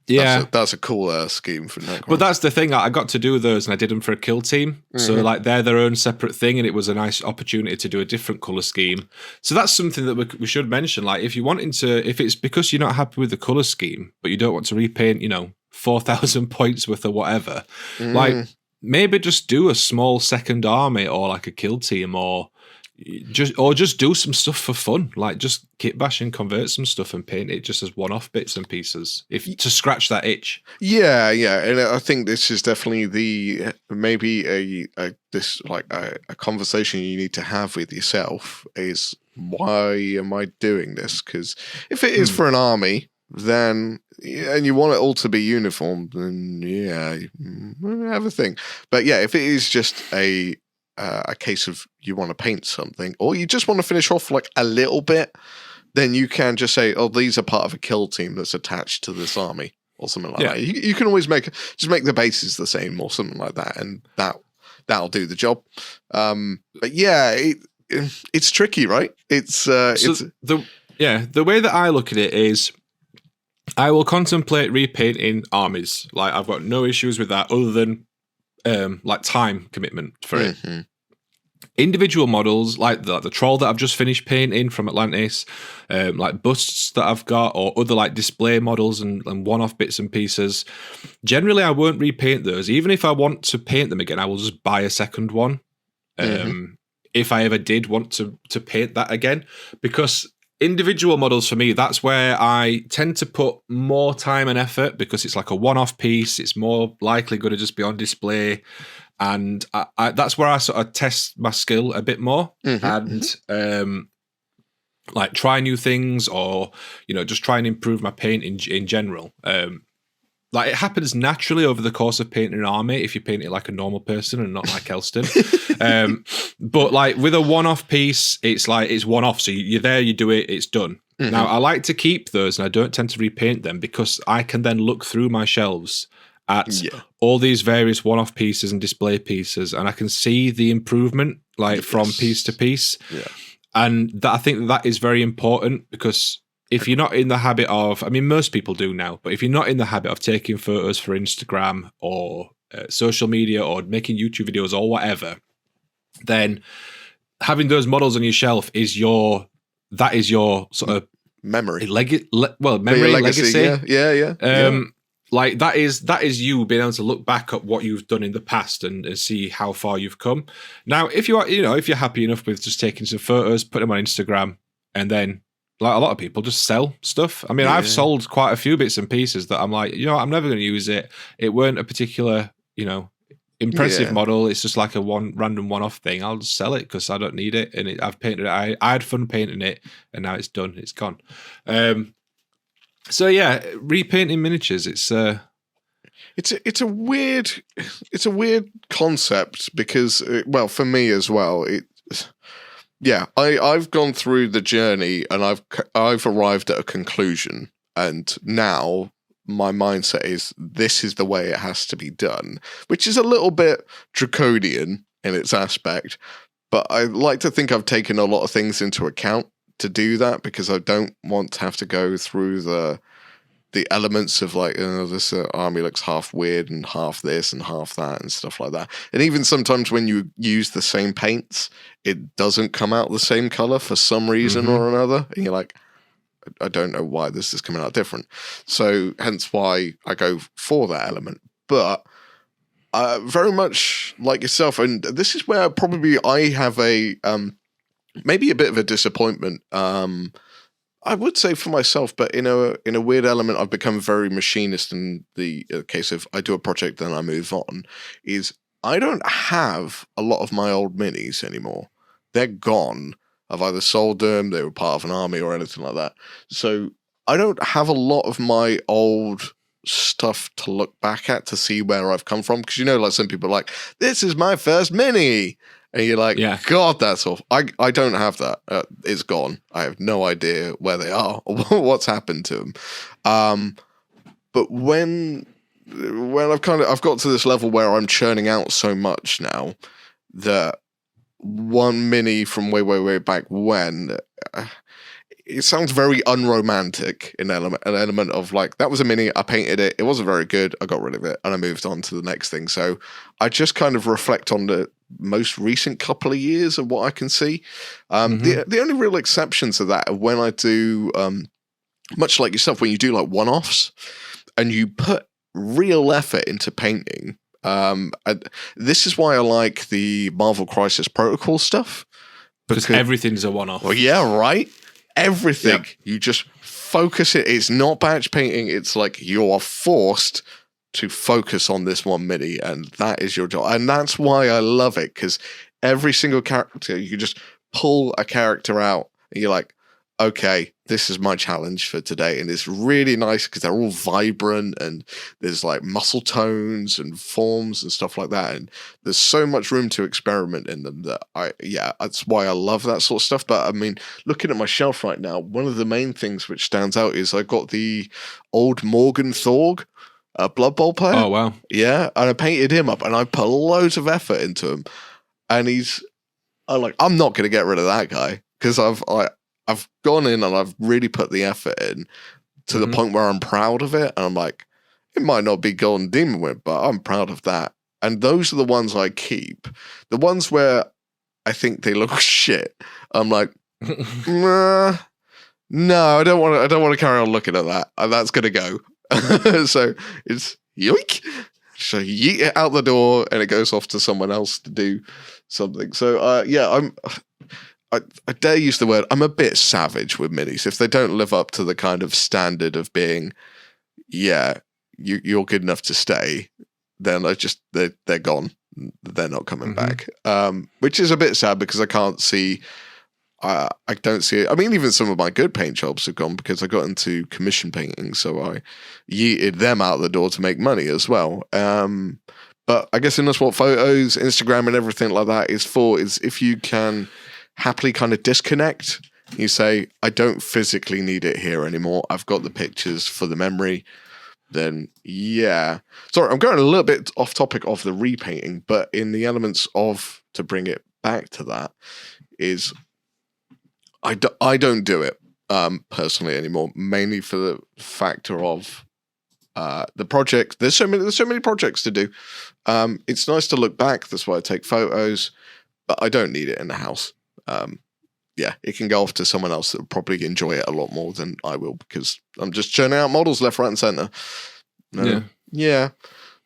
B: Yeah,
A: that's a cool scheme for Necron.
B: But that's the thing, I got to do those and I did them for a kill team. So like they're their own separate thing, and it was a nice opportunity to do a different colour scheme. So that's something that we should mention. Like if it's because you're not happy with the colour scheme, but you don't want to repaint, 4,000 points worth of whatever, like maybe just do a small second army or like a kill team, or just do some stuff for fun, like just kit bash and convert some stuff and paint it just as one-off bits and pieces, to scratch that itch. Yeah,
A: and I think this is definitely a conversation you need to have with yourself is, why am I doing this? Because if it is for an army, then and you want it all to be uniform, then have a thing. But yeah, if it is just a case of you want to paint something, or you just want to finish off like a little bit, then you can just say, oh, these are part of a kill team that's attached to this army, or something like that. You can always make the bases the same or something like that, and that'll do the job. But yeah, it's tricky, right? The
B: way that I look at it is, I will contemplate repainting armies. Like I've got no issues with that, other than like time commitment for it. Individual models like the troll that I've just finished painting from Atlantis, like busts that I've got, or other like display models and one-off bits and pieces. Generally, I won't repaint those. Even if I want to paint them again, I will just buy a second one. If I ever did want to paint that again, because individual models for me, that's where I tend to put more time and effort, because it's like a one-off piece. It's more likely going to just be on display. And that's where I sort of test my skill a bit more and like try new things, or, you know, just try and improve my paint in general. Like it happens naturally over the course of painting an army if you paint it like a normal person and not like Elston. But like with a one-off piece, it's like it's one-off. So you're there, you do it, it's done. Now, I like to keep those, and I don't tend to repaint them, because I can then look through my shelves at all these various one-off pieces and display pieces, and I can see the improvement like from piece to piece. And that, I think that is very important, because if you're not in the habit of, I mean, most people do now, but if you're not in the habit of taking photos for Instagram or social media or making YouTube videos or whatever, then having those models on your shelf is your sort of
A: memory,
B: legacy. Like that is you being able to look back at what you've done in the past and see how far you've come. Now, if you are, you know, if you're happy enough with just taking some photos, put them on Instagram, and then like a lot of people just sell stuff. I mean, I've sold quite a few bits and pieces that I'm like, you know, I'm never going to use it. It weren't a particular, you know, impressive model. It's just like a random one-off thing. I'll just sell it because I don't need it, and I've painted it. I had fun painting it, and now it's done. It's gone. So yeah, repainting miniatures. It's
A: a weird concept, because well, for me as well. I've gone through the journey, and I've arrived at a conclusion, and now my mindset is this is the way it has to be done, which is a little bit draconian in its aspect, but I like to think I've taken a lot of things into account to do that, because I don't want to have to go through the elements of like, this army looks half weird and half this and half that and stuff like that. And even sometimes when you use the same paints, it doesn't come out the same color for some reason or another. And you're like, I don't know why this is coming out different. So hence why I go for that element. But very much like yourself, and this is where probably I have a maybe a bit of a disappointment. I would say for myself, but in a weird element, I've become very machinist in the case of I do a project, then I move on, is I don't have a lot of my old minis anymore. They're gone. I've either sold them, they were part of an army or anything like that. So I don't have a lot of my old stuff to look back at to see where I've come from. Because, you know, like some people are like, this is my first mini. And you're like, God, that's awful. I don't have that. It's gone. I have no idea where they are or what's happened to them. But when I've got to this level where I'm churning out so much now that one mini from way back when, it sounds very unromantic in an element of like, that was a mini, I painted it, it wasn't very good, I got rid of it, and I moved on to the next thing. So I just kind of reflect on the most recent couple of years of what I can see. The only real exceptions to that are when I do, much like yourself, when you do like one-offs and you put real effort into painting. This is why I like the Marvel Crisis Protocol stuff.
B: Because everything's a one-off.
A: Well, yeah, right? Everything. Yep. You just focus it. It's not batch painting. It's like you are forced to focus on this one mini, and that is your job. And that's why I love it, because every single character, you just pull a character out and you're like, okay, this is my challenge for today. And it's really nice because they're all vibrant and there's like muscle tones and forms and stuff like that. And there's so much room to experiment in them that that's why I love that sort of stuff. But I mean, looking at my shelf right now, one of the main things which stands out is I got the old Morgan Thorg, a Blood Bowl player.
B: Oh, wow.
A: Yeah. And I painted him up and I put loads of effort into him. And I'm not going to get rid of that guy because I've gone in and I've really put the effort in to the point where I'm proud of it. And I'm like, it might not be Golden Demon Whip, but I'm proud of that. And those are the ones I keep. The ones where I think they look shit. I'm like, nah, no, I don't want to carry on looking at that. That's gonna go. So it's yoink. So you yeet it out the door, and it goes off to someone else to do something. So yeah, I dare use the word. I'm a bit savage with minis. If they don't live up to the kind of standard of being, yeah, you're good enough to stay, then they're gone. They're not coming back. Which is a bit sad because I can't see. I don't see it. I mean, even some of my good paint jobs have gone because I got into commission painting, so I yeeted them out the door to make money as well. But I guess that's what photos, Instagram, and everything like that is for. Is if you can happily kind of disconnect. You say, I don't physically need it here anymore. I've got the pictures for the memory. Then yeah. Sorry, I'm going a little bit off topic of the repainting, but in the elements of, to bring it back to that, is I don't do it personally anymore, mainly for the factor of the project. There's so many projects to do. It's nice to look back. That's why I take photos, but I don't need it in the house. Yeah, it can go off to someone else that will probably enjoy it a lot more than I will because I'm just churning out models left, right, and center. Yeah.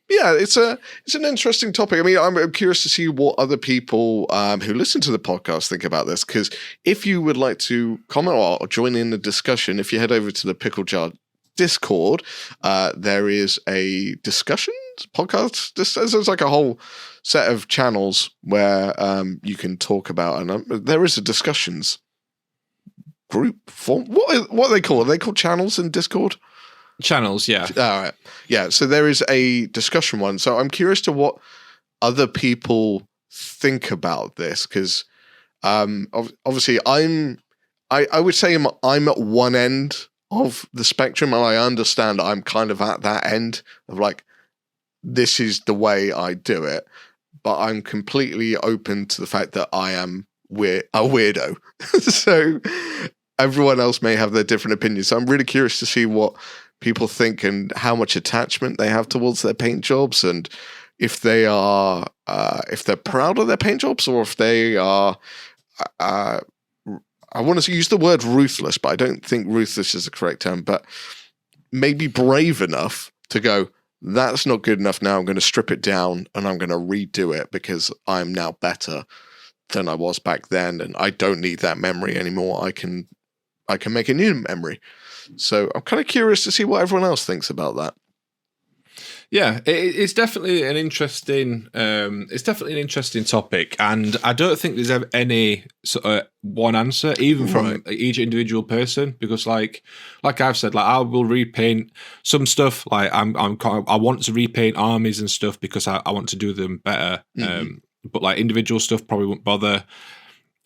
A: It's an interesting topic. I mean, I'm curious to see what other people who listen to the podcast think about this. Because if you would like to comment or join in the discussion, if you head over to the Pickle Jar Discord, there is a discussion podcast. There's like a whole set of channels where you can talk about, and there is a discussions group form. What are they called? Are they called channels in Discord?
B: Channels, yeah.
A: All right. Yeah, so there is a discussion one. So I'm curious to what other people think about this because obviously I would say I'm at one end of the spectrum, and I understand I'm kind of at that end of like, this is the way I do it, but I'm completely open to the fact that I am a weirdo. So everyone else may have their different opinions. So I'm really curious to see what people think and how much attachment they have towards their paint jobs, and if they are if they're proud of their paint jobs, or if they are I want to use the word ruthless, but I don't think ruthless is the correct term, but maybe brave enough to go, that's not good enough now, I'm going to strip it down and I'm going to redo it because I'm now better than I was back then, and I don't need that memory anymore. I can make a new memory. So I'm kind of curious to see what everyone else thinks about that.
B: Yeah, it's definitely an interesting. Topic, and I don't think there's ever any sort of one answer, even from each individual person. Because, like I've said, like I will repaint some stuff. Like I want to repaint armies and stuff because I want to do them better. Mm-hmm. But like individual stuff, probably won't bother.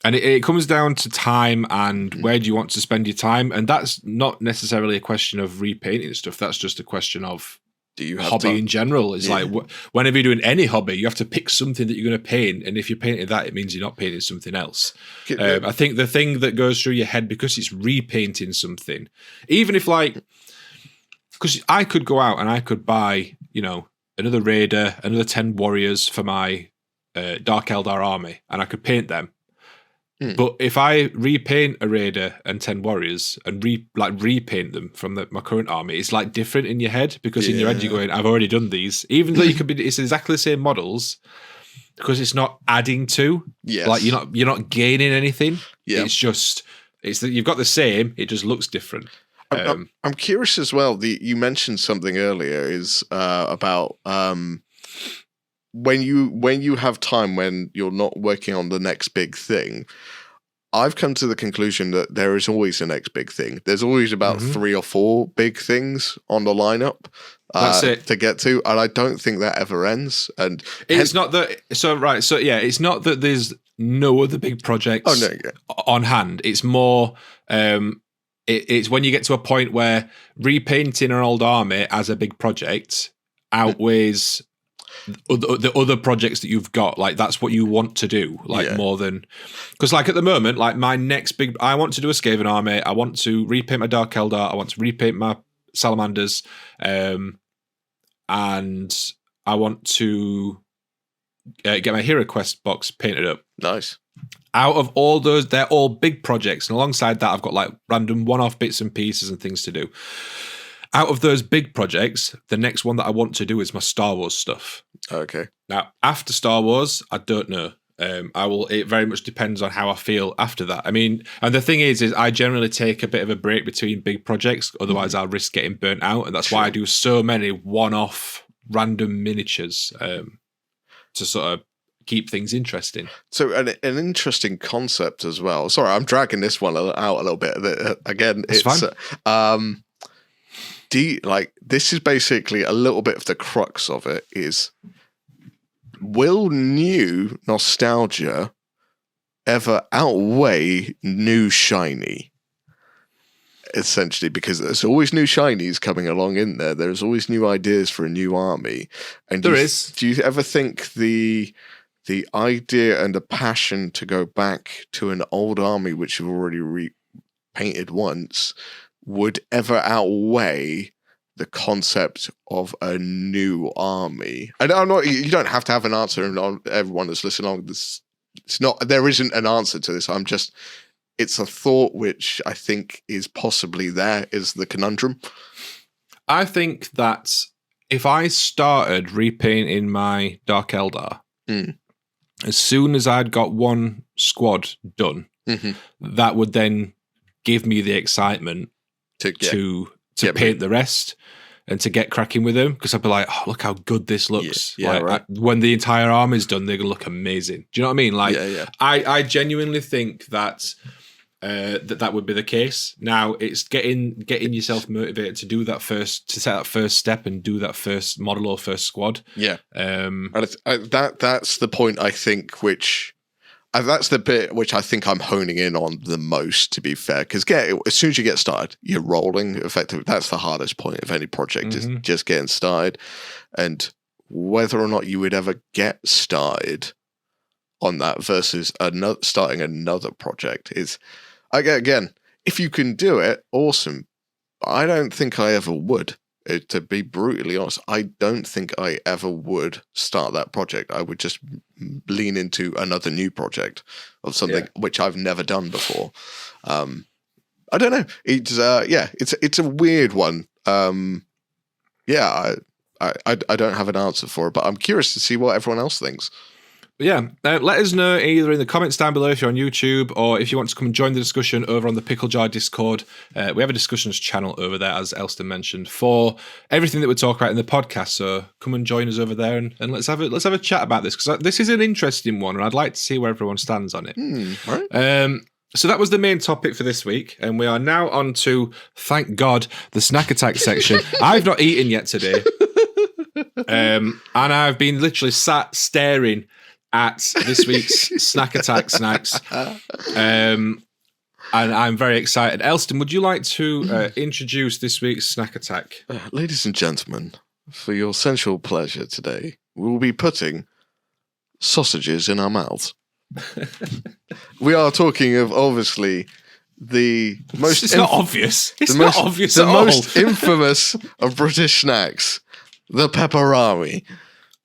B: And it comes down to time and where do you want to spend your time, and that's not necessarily a question of repainting stuff. That's just a question of, do you have hobby time? In general? It's like whenever you're doing any hobby, you have to pick something that you're going to paint, and if you're painting that, it means you're not painting something else. I think the thing that goes through your head, because it's repainting something, even if because I could go out and I could buy, another Raider, another 10 Warriors for my Dark Eldar army, and I could paint them. But if I repaint a Raider and 10 Warriors and repaint them from my current army, it's like different in your head, because in your head you're going, I've already done these, even though it's exactly the same models, because it's not adding to. Yes. Like you're not gaining anything. Yeah. It's that you've got the same, it just looks different.
A: I'm curious as well. You mentioned something earlier is about when you have time, when you're not working on the next big thing. I've come to the conclusion that there is always a next big thing. There's always about 3 or 4 big things on the lineup
B: That's it.
A: to get to, and I don't think that ever ends. And
B: it's not that. It's not that there's no other big projects on hand. It's more. It's when you get to a point where repainting an old army as a big project outweighs the other projects that you've got. Like that's what you want to do, more than, because like at the moment, like my next big, I want to do a Skaven army, I want to repaint my Dark Eldar, I want to repaint my Salamanders, and I want to get my Hero Quest box painted up.
A: Nice.
B: out of all those, they're all big projects. And alongside that, I've got like random one-off bits and pieces and things to do. Out of those big projects, the next one that I want to do is my Star Wars stuff.
A: Okay.
B: Now, after Star Wars, I don't know. It very much depends on how I feel after that. I mean, and the thing is I generally take a bit of a break between big projects. Otherwise, I'll risk getting burnt out. And that's why I do so many one-off random miniatures to sort of keep things interesting.
A: So an interesting concept as well. Sorry, I'm dragging this one out a little bit. Again,
B: it's
A: fine. This is basically a little bit of the crux of it is, will new nostalgia ever outweigh new shiny? Essentially, because there's always new shinies coming along in there. There's always new ideas for a new army. And do you ever think the idea and the passion to go back to an old army which you've already repainted once would ever outweigh the concept of a new army? And I'm not. You don't have to have an answer, and everyone that's listening on this, there isn't an answer to this. It's a thought which I think is possibly there, is the conundrum.
B: I think that if I started repainting my Dark Eldar, as soon as I'd got one squad done, that would then give me the excitement to paint the rest and to get cracking with them, because I'd be like, oh, look how good this looks. When the entire army's done, they're going to look amazing. Do you know what I mean? Like, I genuinely think that that would be the case. Now it's getting yourself motivated to do that first, to set that first step and do that first model or first squad. Yeah. And
A: that's the point, I think, which that's the bit which I think I'm honing in on the most, to be fair, because as soon as you get started, you're rolling effectively. That's the hardest point of any project, is just getting started. And whether or not you would ever get started on that versus starting another project is, again, if you can do it, awesome. I don't think I ever would. To be brutally honest, I don't think I ever would start that project. I would just lean into another new project of something which I've never done before. I don't know. It's a weird one. I don't have an answer for it, but I'm curious to see what everyone else thinks.
B: Let us know either in the comments down below if you're on YouTube, or if you want to come and join the discussion over on the Pickle Jar Discord. We have a discussions channel over there, as Elston mentioned, for everything that we talk about in the podcast. So come and join us over there, and let's have a chat about this, because this is an interesting one, and I'd like to see where everyone stands on it. Right. So that was the main topic for this week, and we are now on to, thank God, the snack attack section. I've not eaten yet today, and I've been literally sat staring at this week's snack attack snacks, and I'm very excited. Elston, would you like to introduce this week's snack attack?
A: Ladies and gentlemen, for your sensual pleasure today, we will be putting sausages in our mouths. We are talking of, obviously, the most...
B: It's not obvious. It's not obvious at all.
A: The most infamous of British snacks, the pepperami.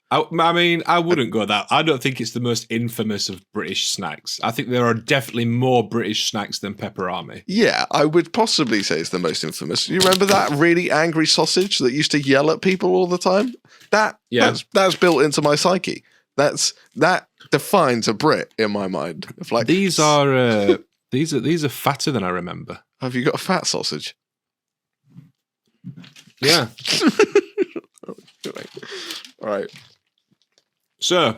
B: I mean, I wouldn't go that. I don't think it's the most infamous of British snacks. I think there are definitely more British snacks than pepperami.
A: Yeah, I would possibly say it's the most infamous. You remember that really angry sausage that used to yell at people all the time? That's built into my psyche. That defines a Brit in my mind. Like,
B: these are fatter than I remember.
A: Have you got a fat sausage?
B: Yeah.
A: All right.
B: So,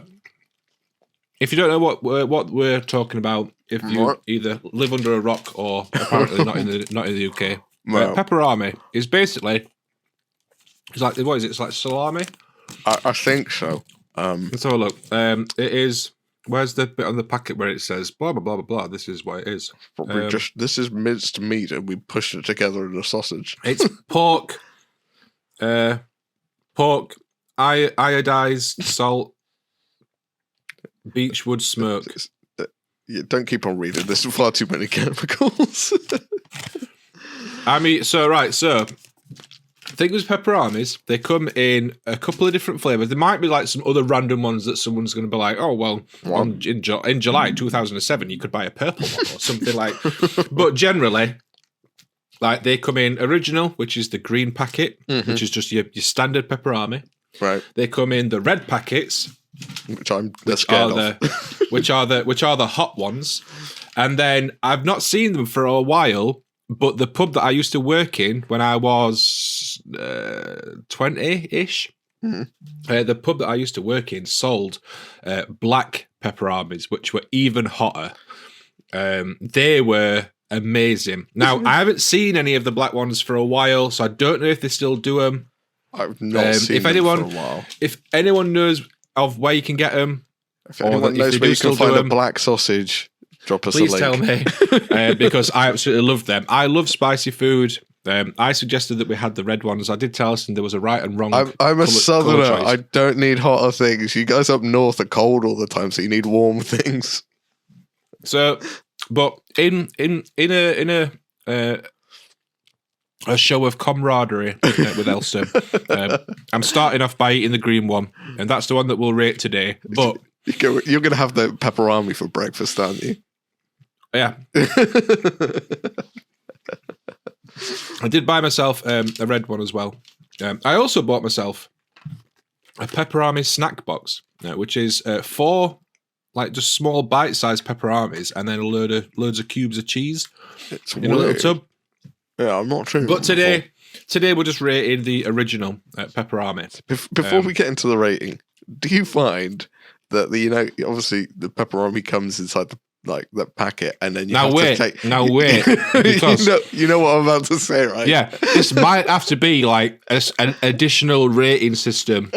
B: if you don't know what we're talking about, if you either live under a rock or apparently not in the UK, pepperami is basically, it's like, what is it? It's like salami.
A: I think so.
B: Let's have a look. It is. Where's the bit on the packet where it says blah blah blah blah blah? This is what it is.
A: Probably this is minced meat, and we pushed it together in a sausage.
B: It's pork. Iodized salt, beechwood smoke.
A: Don't keep on reading. There's far too many chemicals.
B: I mean, so think there's pepperonis. They come in a couple of different flavors. There might be like some other random ones that someone's going to be like, oh, well, in July 2007, you could buy a purple one or something like. But generally, like they come in original, which is the green packet, which is just your standard pepperoni.
A: Right.
B: They come in the red packets,
A: which are
B: the hot ones. And then I've not seen them for a while. But the pub that I used to work in when I was 20-ish, the pub that I used to work in sold black pepperonis, which were even hotter. They were amazing. Now, I haven't seen any of the black ones for a while, so I don't know if they still do them.
A: I've not seen them for a while.
B: If anyone knows of where you can get them,
A: if anyone knows where you can find a black sausage, drop us a link.
B: Please tell me, because I absolutely love them. I love spicy food. I suggested that we had the red ones. I did tell us there was a right and wrong.
A: I'm a southerner. I don't need hotter things. You guys up north are cold all the time, so you need warm things.
B: So, but in a show of camaraderie with Elsa, I'm starting off by eating the green one, and that's the one that we'll rate today. But
A: you're going to have the pepperoni for breakfast, aren't you?
B: Yeah. I did buy myself a red one as well. I also bought myself a pepperoni snack box, which is 4 like just small bite-sized pepperonis and then loads of cubes of cheese in a little tub.
A: Yeah, I'm not sure.
B: But today we're just rating the original pepperoni.
A: Before we get into the rating, do you find that obviously the pepperoni comes inside the packet, and then you have to take.
B: Now wait, because
A: you know what I'm about to say, right?
B: Yeah, this might have to be like an additional rating system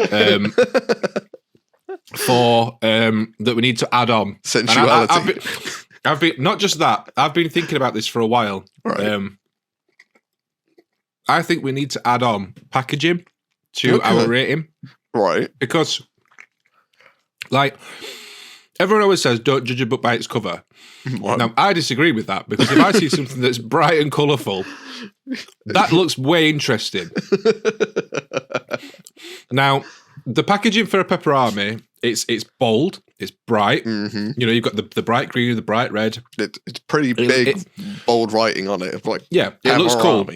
B: for that we need to add on
A: sensuality.
B: I've been not just that. I've been thinking about this for a while.
A: Right.
B: I think we need to add on packaging to our rating,
A: right?
B: Because like. Everyone always says, don't judge a book by its cover. What? Now, I disagree with that, because if I see something that's bright and colourful, that looks way interesting. Now, the packaging for a pepperoni, it's bold, it's bright. Mm-hmm. You've got the bright green, the bright red.
A: It's pretty big, bold writing on it. Like,
B: yeah, it looks cool.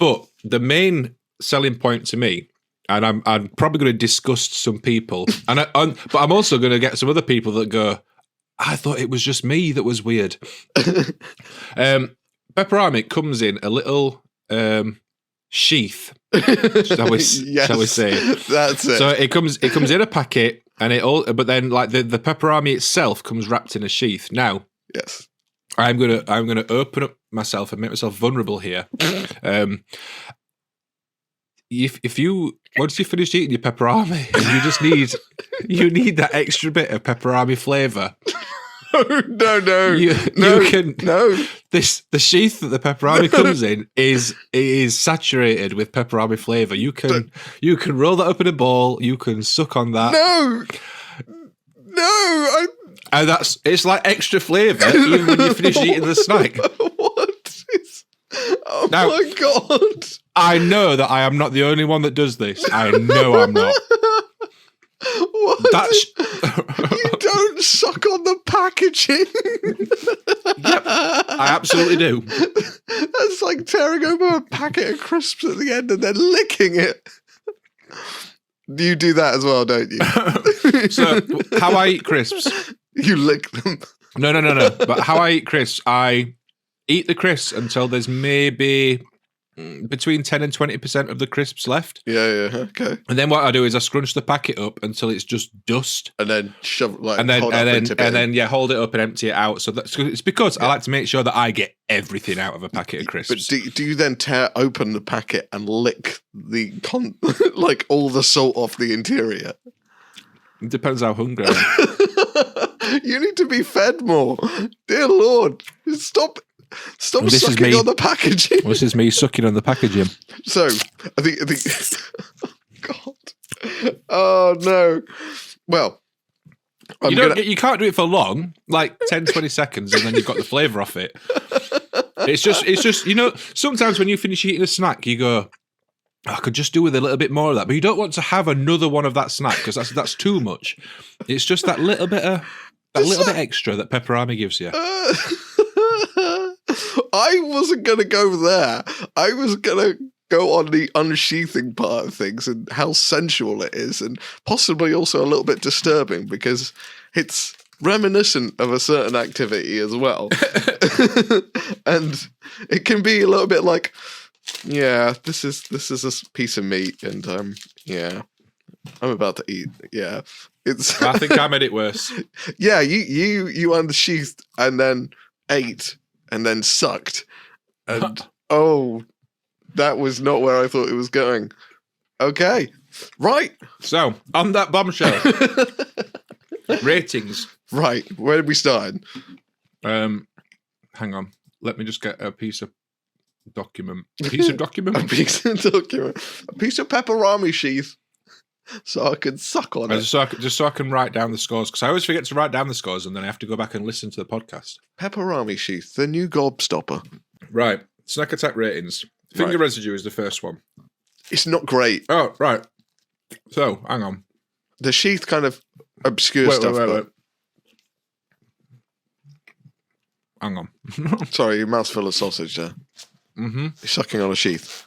B: But the main selling point to me, and I'm probably going to disgust some people, but I'm also going to get some other people that go, I thought it was just me that was weird. Pepperoni comes in a little sheath, shall we say?
A: That's it.
B: So it comes in a packet, and but then like the pepperoni itself comes wrapped in a sheath. Now,
A: yes,
B: I'm gonna open up myself and make myself vulnerable here. If you once you finish eating your pepperoni, you need that extra bit of pepperoni flavour.
A: No.
B: The sheath that the pepperoni comes in is saturated with pepperoni flavour. You can roll that up in a ball. You can suck on that.
A: No.
B: And it's like extra flavour even when you finish eating the snack.
A: What? Now, my God.
B: I know that I am not the only one that does this. I know I'm not.
A: What? You don't suck on the packaging.
B: Yep, I absolutely do.
A: That's like tearing open a packet of crisps at the end and then licking it. You do that as well, don't you?
B: So, how I eat crisps.
A: You lick them.
B: No. But how I eat crisps, I eat the crisps until there's maybe between 10 and 20% of the crisps left.
A: Yeah, okay.
B: And then what I do is I scrunch the packet up until it's just dust,
A: and then shove hold
B: it up and empty it out. So it's because I like to make sure that I get everything out of a packet of crisps.
A: But do you then tear open the packet and lick the like all the salt off the interior?
B: It depends how hungry I
A: am. You need to be fed more, dear Lord. Stop sucking on the packaging.
B: This is me sucking on the packaging.
A: So, I think. God. Oh, no. Well,
B: you can't do it for long, like 10, 20 seconds, and then you've got the flavour off it. It's just, sometimes when you finish eating a snack, you go, I could just do with a little bit more of that. But you don't want to have another one of that snack because that's too much. It's just that little bit extra that pepperami gives you.
A: I wasn't going to go there. I was going to go on the unsheathing part of things and how sensual it is, and possibly also a little bit disturbing because it's reminiscent of a certain activity as well. And it can be a little bit like, yeah, this is a piece of meat, and yeah, I'm about to eat. Yeah, it's.
B: I think I made it worse.
A: Yeah, you unsheathed and then ate and then sucked, and oh, that was not where I thought it was going. Okay, right.
B: So on that bombshell, ratings.
A: Right, where did we start?
B: Hang on, let me just get a piece of document. A piece of document.
A: A piece of pepperami sheath, so I can suck on it.
B: Just so I can write down the scores, because I always forget to write down the scores, and then I have to go back and listen to the podcast.
A: Pepperami sheath, the new gobstopper.
B: Right, snack attack ratings. Finger residue is the first one.
A: It's not great.
B: Oh, right. So, hang on.
A: The sheath kind of obscures stuff.
B: Wait. Hang on.
A: Sorry, your mouth's full of sausage there.
B: Mm-hmm.
A: You're sucking on a sheath.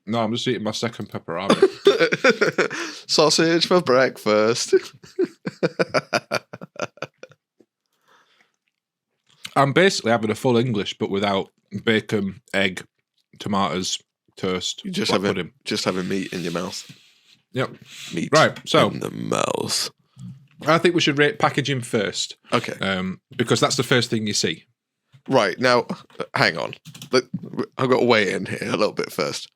B: No, I'm just eating my second pepperami.
A: Sausage for breakfast.
B: I'm basically having a full English, but without bacon, egg, tomatoes, toast.
A: You just having meat in your mouth.
B: Yep.
A: Meat.
B: Right. So
A: in the mouth.
B: I think we should rate packaging first.
A: Okay.
B: Because that's the first thing you see.
A: Right. Now, hang on. I've got to weigh in here a little bit first.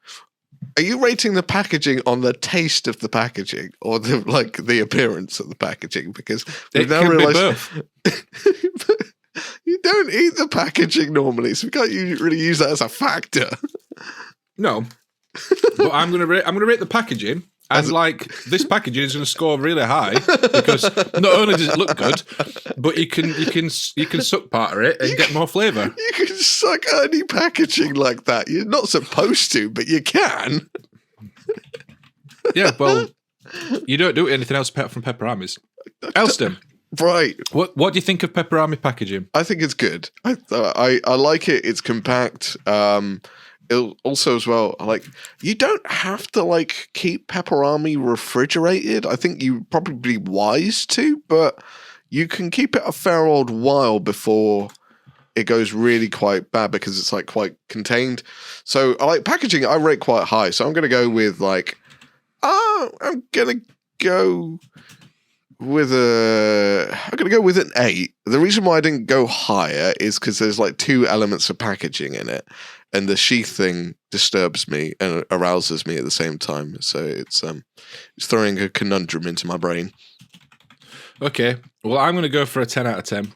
A: Are you rating the packaging on the taste of the packaging or the appearance of the packaging? Because we've now realised you don't eat the packaging normally, so we can't really use that as a factor.
B: No. But I'm gonna rate the packaging. And this packaging is going to score really high because not only does it look good, but you can suck part of it and get more flavour.
A: You can suck any packaging like that. You're not supposed to, but you can.
B: Yeah, well, you don't do anything else apart from peperamis. Elston,
A: right?
B: What do you think of pepperami packaging?
A: I think it's good. I like it. It's compact. Also as well, you don't have to keep pepperami refrigerated. I think you're probably wise to, but you can keep it a fair old while before it goes really quite bad because it's quite contained. So I like packaging. I rate quite high. So I'm going to go with an 8. The reason why I didn't go higher is because there's 2 elements of packaging in it, and the sheath thing disturbs me and arouses me at the same time. So it's throwing a conundrum into my brain.
B: Okay, well I'm going to go for a 10 out of 10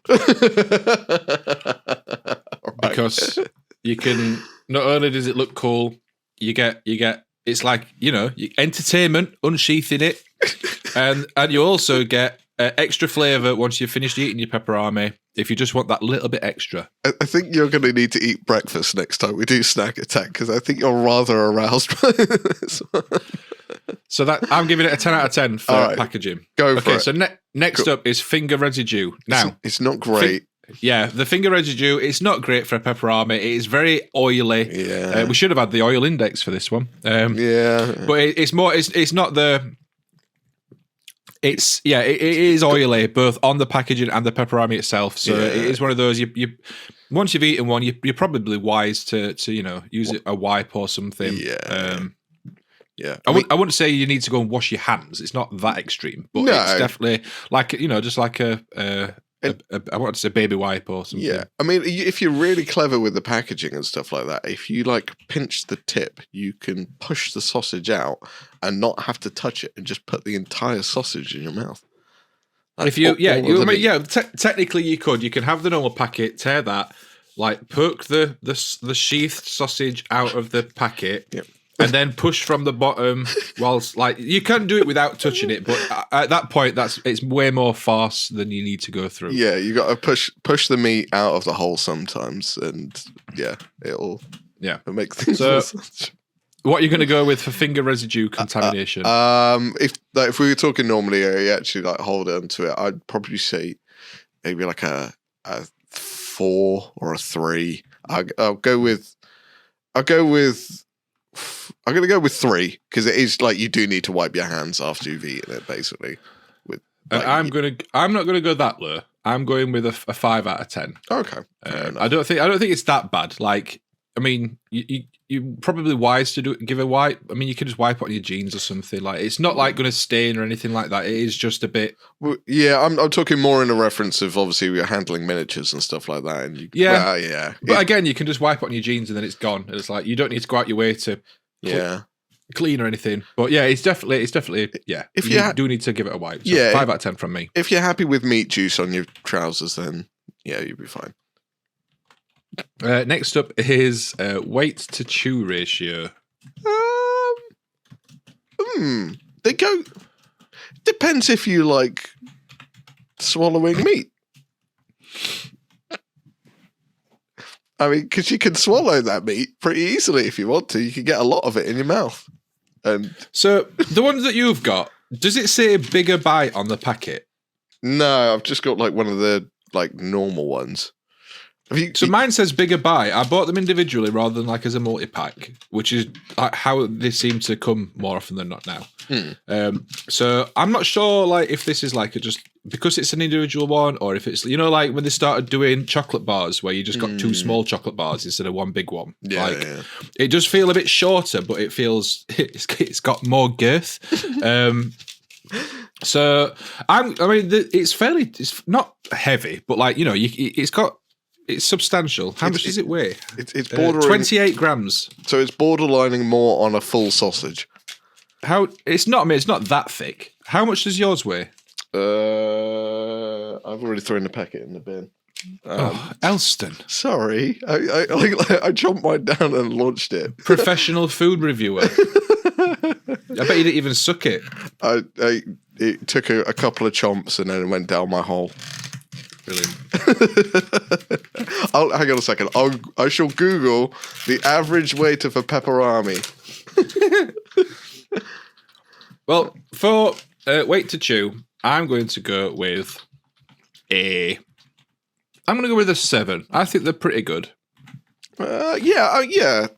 B: because you can. Not only does it look cool, you get. It's entertainment, unsheathing it, and you also get extra flavour once you've finished eating your pepperami. If you just want that little bit extra,
A: I think you're going to need to eat breakfast next time we do Snack Attack because I think you're rather aroused by this.
B: So that I'm giving it a 10 out of 10 for packaging.
A: Go for it.
B: So next up is finger residue. Now
A: it's not great.
B: The finger residue, it's not great for a pepperami. It is very oily.
A: Yeah.
B: We should have had the oil index for this one.
A: But
B: it's more. It's not the. It is oily both on the packaging and the pepperami itself. So it is one of those. You once you've eaten one, you're probably wise to use a wipe or something.
A: Yeah.
B: I wouldn't say you need to go and wash your hands. It's not that extreme, but it's definitely just like I want to say baby wipe or something.
A: Yeah, I mean, if you're really clever with the packaging and stuff like that, if you pinch the tip, you can push the sausage out and not have to touch it and just put the entire sausage in your mouth.
B: Technically you could. You can have the normal packet, tear that, poke the sheathed sausage out of the packet.
A: Yep.
B: And then push from the bottom whilst you can do it without touching it, but at that point it's way more farce than you need to go through.
A: Yeah, you got to push the meat out of the hole sometimes, and it'll make things.
B: So What are you going to go with for finger residue contamination?
A: If we were talking normally, you actually like hold on to it. I'd probably say maybe like a 4 or a 3. I'm going to go with 3 because it is like you do need to wipe your hands after you've eaten it, basically.
B: I'm not gonna go that low. I'm going with a 5 out of 10.
A: Okay.
B: I don't think it's that bad. Like, I mean, you're probably wise to give a wipe. I mean, you can just wipe it on your jeans or something. Like, it's not like going to stain or anything like that. It is just a bit.
A: Well, yeah, I'm talking more in a reference of obviously we're handling miniatures and stuff like that. And
B: yeah. But again, you can just wipe it on your jeans and then it's gone. And it's like you don't need to go out your way to clean or anything. But yeah, it's definitely yeah. If you do need to give it a wipe. So 5 out of 10 from me.
A: If you're happy with meat juice on your trousers, then yeah, you'll be fine.
B: Next up is weight to chew ratio.
A: They go. Depends if you like swallowing meat. I mean, because you can swallow that meat pretty easily if you want to. You can get a lot of it in your mouth. And
B: so the ones that you've got, does it say bigger bite on the packet?
A: No, I've just got like one of the like normal ones.
B: Mine says bigger bite. I bought them individually rather than like as a multi-pack, which is how they seem to come more often than not now. So I'm not sure like if this is like just because it's an individual one or if it's, you know, like when they started doing chocolate bars where you just got 2 small chocolate bars instead of one big one. It does feel a bit shorter, but it feels it's got more girth. So it's not heavy, but like, you know, it's substantial. How much does it weigh?
A: It's bordering
B: 28 grams.
A: So it's borderlining more on a full sausage.
B: It's not that thick. How much does yours weigh?
A: I've already thrown the packet in the bin.
B: Elston.
A: Sorry, I chomped mine down and launched it.
B: Professional food reviewer. I bet you didn't even suck it.
A: It took a couple of chomps and then it went down my hole.
B: Brilliant.
A: Hang on a second. I shall Google the average weight of a pepperami.
B: Well, for weight to chew, I'm going to go with a 7. I think they're pretty good.
A: Yeah.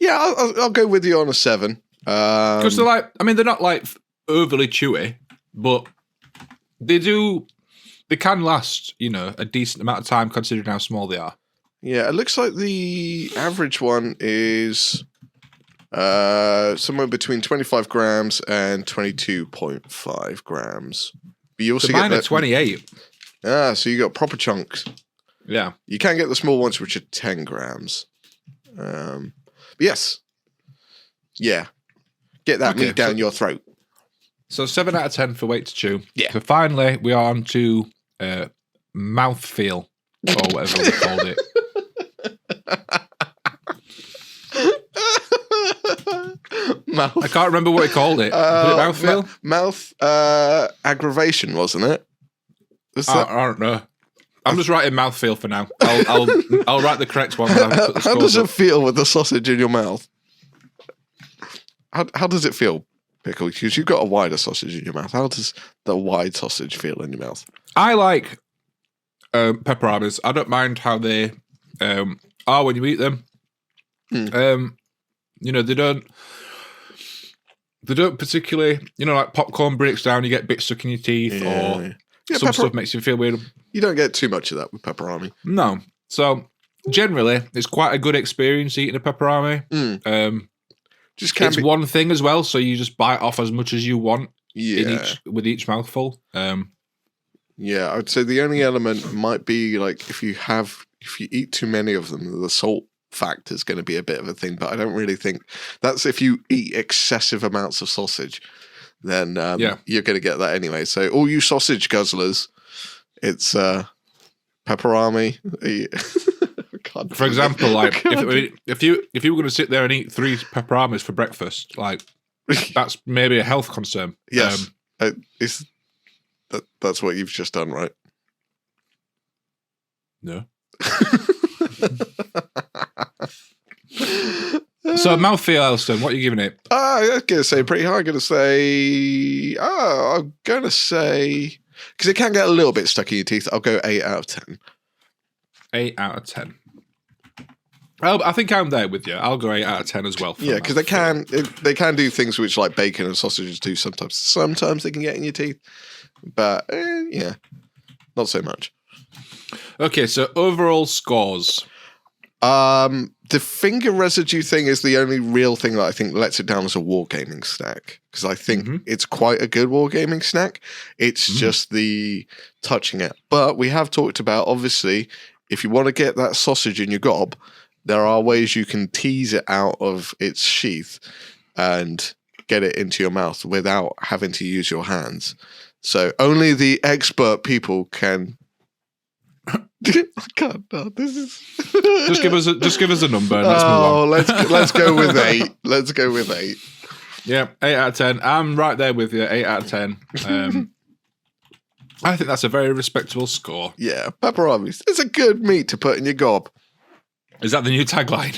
A: I'll go with you on a 7.
B: Because they're like, I mean, they're not like overly chewy, but they can last, you know, a decent amount of time considering how small they are.
A: Yeah, it looks like the average one is somewhere between 25 grams and 22.5 grams. But you also
B: mine are 28.
A: So you got proper chunks.
B: Yeah.
A: You can get the small ones, which are 10 grams. But yes. Yeah. Get that meat down your throat.
B: So 7 out of 10 for weight to chew.
A: Yeah.
B: So finally, we are on to mouthfeel, or whatever we called it.
A: Mouth.
B: I can't remember what we called it. Was it mouthfeel?
A: Mouth aggravation, wasn't it?
B: I don't know. I'm just writing mouthfeel for now. I'll write the correct one.
A: How does it feel with the sausage in your mouth? How does it feel, Pickle? Because you've got a wider sausage in your mouth. How does the wide sausage feel in your mouth?
B: I like pepperonis. I don't mind how they are when you eat them. You know, they don't particularly, you know, like popcorn breaks down, you get bits stuck in your teeth, or some stuff makes you feel weird. You
A: don't get too much of that with pepperoni.
B: No. So generally, it's quite a good experience eating a pepperoni. It's one thing as well, so you just bite off as much as you want with each mouthful.
A: Yeah, I would say the only element might be like if you eat too many of them, the salt factor is going to be a bit of a thing. But I don't really think that's if you eat excessive amounts of sausage, then you're going to get that anyway. So all you sausage guzzlers, it's pepperami.
B: For example, like if you were going to sit there and eat 3 pepperamis for breakfast, like that's maybe a health concern.
A: Yes, that's what you've just done, right?
B: No. So mouthfeel, Elston, what are you giving it?
A: I'm going to say pretty high. I'm going to say, because it can get a little bit stuck in your teeth, I'll go 8 out of 10.
B: 8 out of 10. I think I'm there with you. I'll go 8 out of 10 as well.
A: Yeah, because they can do things which like bacon and sausages do sometimes. Sometimes they can get in your teeth, but yeah, not so much.
B: Okay, so overall scores.
A: The finger residue thing is the only real thing that I think lets it down as a wargaming snack, because I think it's quite a good wargaming snack. It's just the touching it. But we have talked about, obviously, if you want to get that sausage in your gob, there are ways you can tease it out of its sheath and get it into your mouth without having to use your hands. So only the expert people can. God, no, this is. just give us a number. And let's move on. let's go with 8. Let's go with 8.
B: Yeah, 8 out of 10. I'm right there with you. 8 out of 10. I think that's a very respectable score.
A: Yeah, pepperonis. It's a good meat to put in your gob.
B: Is that the new tagline?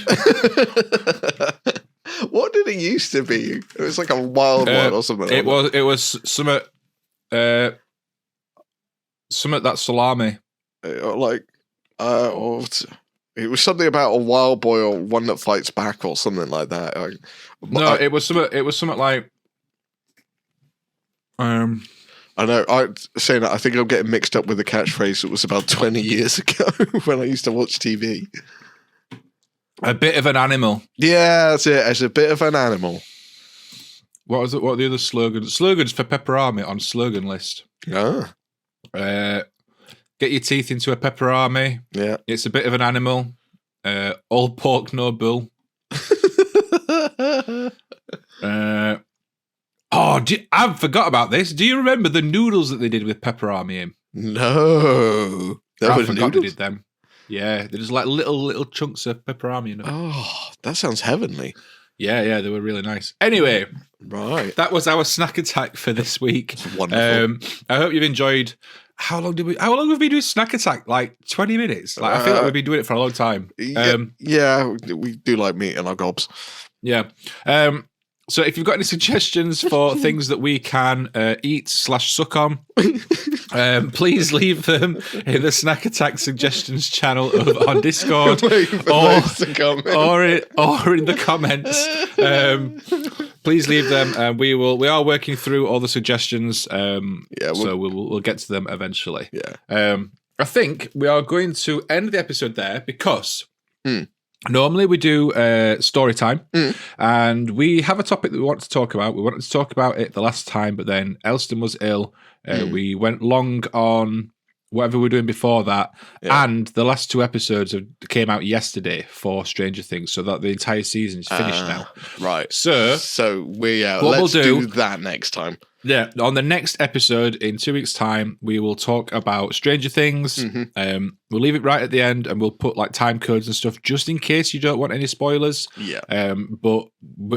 A: What did it used to be? It was like a wild one or something.
B: It was something that salami.
A: It was something about a wild boy or one that fights back or something like that.
B: It was something like.
A: I know. Saying that, I think I'm getting mixed up with the catchphrase that was about 20 years ago when I used to watch TV.
B: A bit of an animal.
A: Yeah, that's it. It's a bit of an animal.
B: What was it? What are the other slogans? Slogans for pepperami on slogan list.
A: Ah.
B: Get your teeth into a pepperami.
A: Yeah.
B: It's a bit of an animal. All pork, no bull. I forgot about this. Do you remember the noodles that they did with pepperami in?
A: No.
B: I forgot they did them. Yeah, they're just like little chunks of pepperami in them.
A: Oh, that sounds heavenly.
B: Yeah, they were really nice. Anyway,
A: right.
B: That was our snack attack for this week.
A: That's wonderful.
B: I hope you've enjoyed. How long have we been doing snack attack? Like 20 minutes? Like I feel like we've been doing it for a long time.
A: Yeah, we do like meat in our gobs.
B: Yeah. So if you've got any suggestions for things that we can eat/suck on, please leave them in the Snack Attack suggestions channel on Discord or in the comments. Please leave them. We are working through all the suggestions. So we'll get to them eventually.
A: Yeah.
B: I think we are going to end the episode there because. Normally we do story time, and we have a topic that we want to talk about. We wanted to talk about it the last time, but then Elston was ill. We went long on whatever we were doing before that, and the last 2 episodes came out yesterday for Stranger Things, so that the entire season is finished now.
A: Right.
B: So
A: let's do that next time.
B: Yeah, on the next episode in 2 weeks' time, we will talk about Stranger Things. We'll leave it right at the end, and we'll put like time codes and stuff just in case you don't want any spoilers.
A: Yeah.
B: But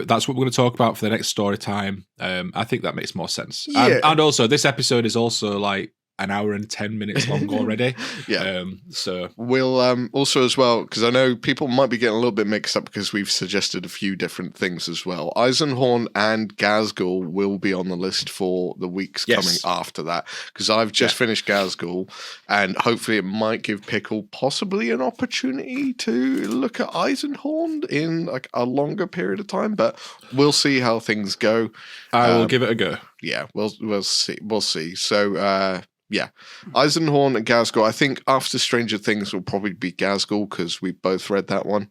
B: that's what we're going to talk about for the next story time. I think that makes more sense.
A: Yeah.
B: And also, this episode is also like an hour and 10 minutes long already.
A: Yeah.
B: So
A: we'll also as well, because I know people might be getting a little bit mixed up because we've suggested a few different things as well. Eisenhorn and Gazgul will be on the list for the weeks coming after that, because I've just finished Gazgul, and hopefully it might give Pickle possibly an opportunity to look at Eisenhorn in like a longer period of time, but we'll see how things go.
B: I will give it a go.
A: Yeah, we'll see. So yeah, Eisenhorn and Gazgul. I think after Stranger Things will probably be Gazgul because we both read that one.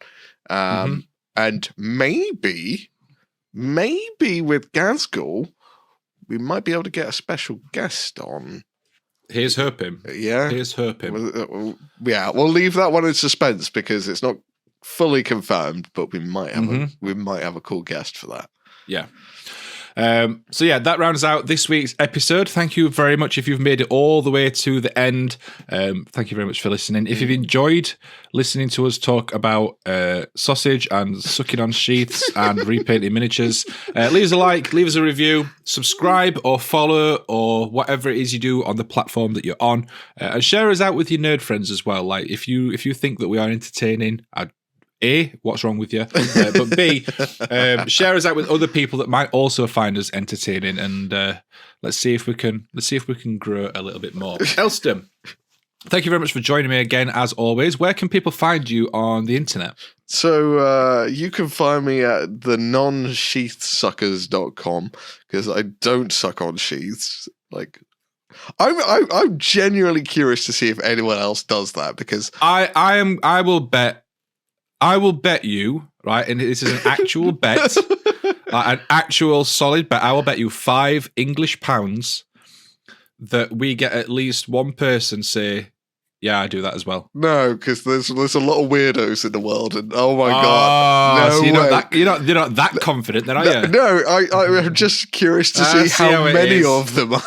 A: And maybe with Gazgul, we might be able to get a special guest on.
B: Here's hoping.
A: Yeah.
B: Here's hoping.
A: Yeah, we'll leave that one in suspense because it's not fully confirmed, but we might have a cool guest for that.
B: Yeah. So yeah, that rounds out this week's episode. Thank you very much if you've made it all the way to the end. Thank you very much for listening. If you've enjoyed listening to us talk about sausage and sucking on sheaths and repainting miniatures, leave us a like, leave us a review, subscribe or follow or whatever it is you do on the platform that you're on, and share us out with your nerd friends as well. Like if you think that we are entertaining, A, what's wrong with you? But B, share us out with other people that might also find us entertaining, and let's see if we can grow a little bit more. Elston, thank you very much for joining me again, as always. Where can people find you on the internet?
A: So you can find me at the non-sheathsuckers.com, because I don't suck on sheaths. Like, I'm genuinely curious to see if anyone else does that, because
B: I will bet you, right, and this is an actual bet, an actual solid bet. I will bet you £5 English that we get at least one person say, yeah, I do that as well.
A: No, because there's a lot of weirdos in the world, and oh my god, no
B: so
A: way.
B: You're not that confident, then, are you?
A: No, I'm just curious to see how many of them are.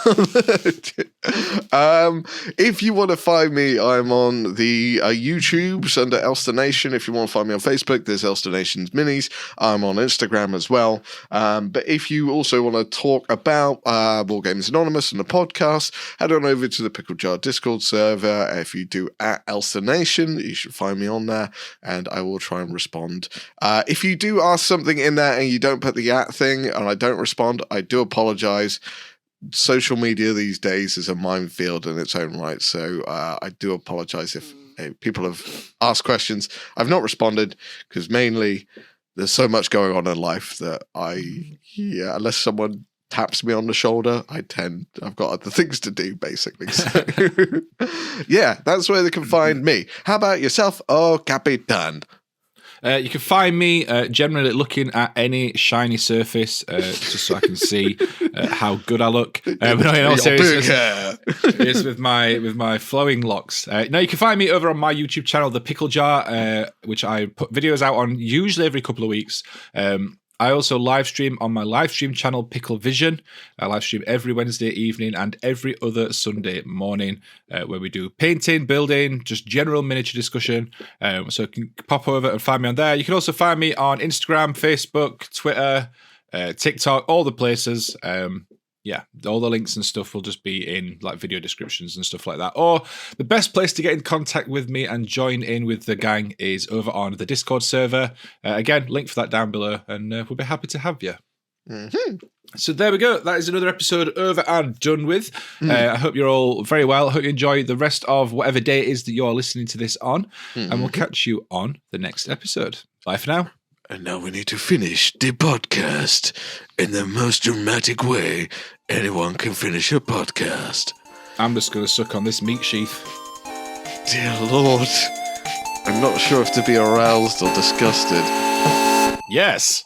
A: If you want to find me, I'm on the YouTubes under Elster Nation. If you want to find me on Facebook, there's Elster Nation's Minis. I'm on Instagram as well. But if you also want to talk about Wargamers Anonymous and the podcast, head on over to the Pickle Jar Discord server. If you do at Elster Nation, you should find me on there, and I will try and respond. If you do ask something in there and you don't put the at thing and I don't respond, I do apologize. Social media these days is a minefield in its own right, so I do apologize if people have asked questions. I've not responded because mainly there's so much going on in life that unless someone taps me on the shoulder, I've got other things to do, basically. So, yeah, that's where they can find me. How about yourself, Capitan?
B: You can find me generally looking at any shiny surface, just so I can see how good I look. But no, in all seriousness, it's with my flowing locks. Now you can find me over on my YouTube channel, The Pickle Jar, which I put videos out on usually every couple of weeks. I also live stream on my live stream channel, Pickle Vision. I live stream every Wednesday evening and every other Sunday morning, where we do painting, building, just general miniature discussion. So you can pop over and find me on there. You can also find me on Instagram, Facebook, Twitter, TikTok, all the places. Yeah, all the links and stuff will just be in like video descriptions and stuff like that. Or the best place to get in contact with me and join in with the gang is over on the Discord server. Again, link for that down below, and we'll be happy to have you. Mm-hmm. So there we go. That is another episode over and done with. I hope you're all very well. I hope you enjoy the rest of whatever day it is that you're listening to this on. And we'll catch you on the next episode. Bye for now.
A: And now we need to finish the podcast in the most dramatic way anyone can finish a podcast.
B: I'm just going to suck on this meat sheath.
A: Dear Lord. I'm not sure if to be aroused or disgusted.
B: Yes.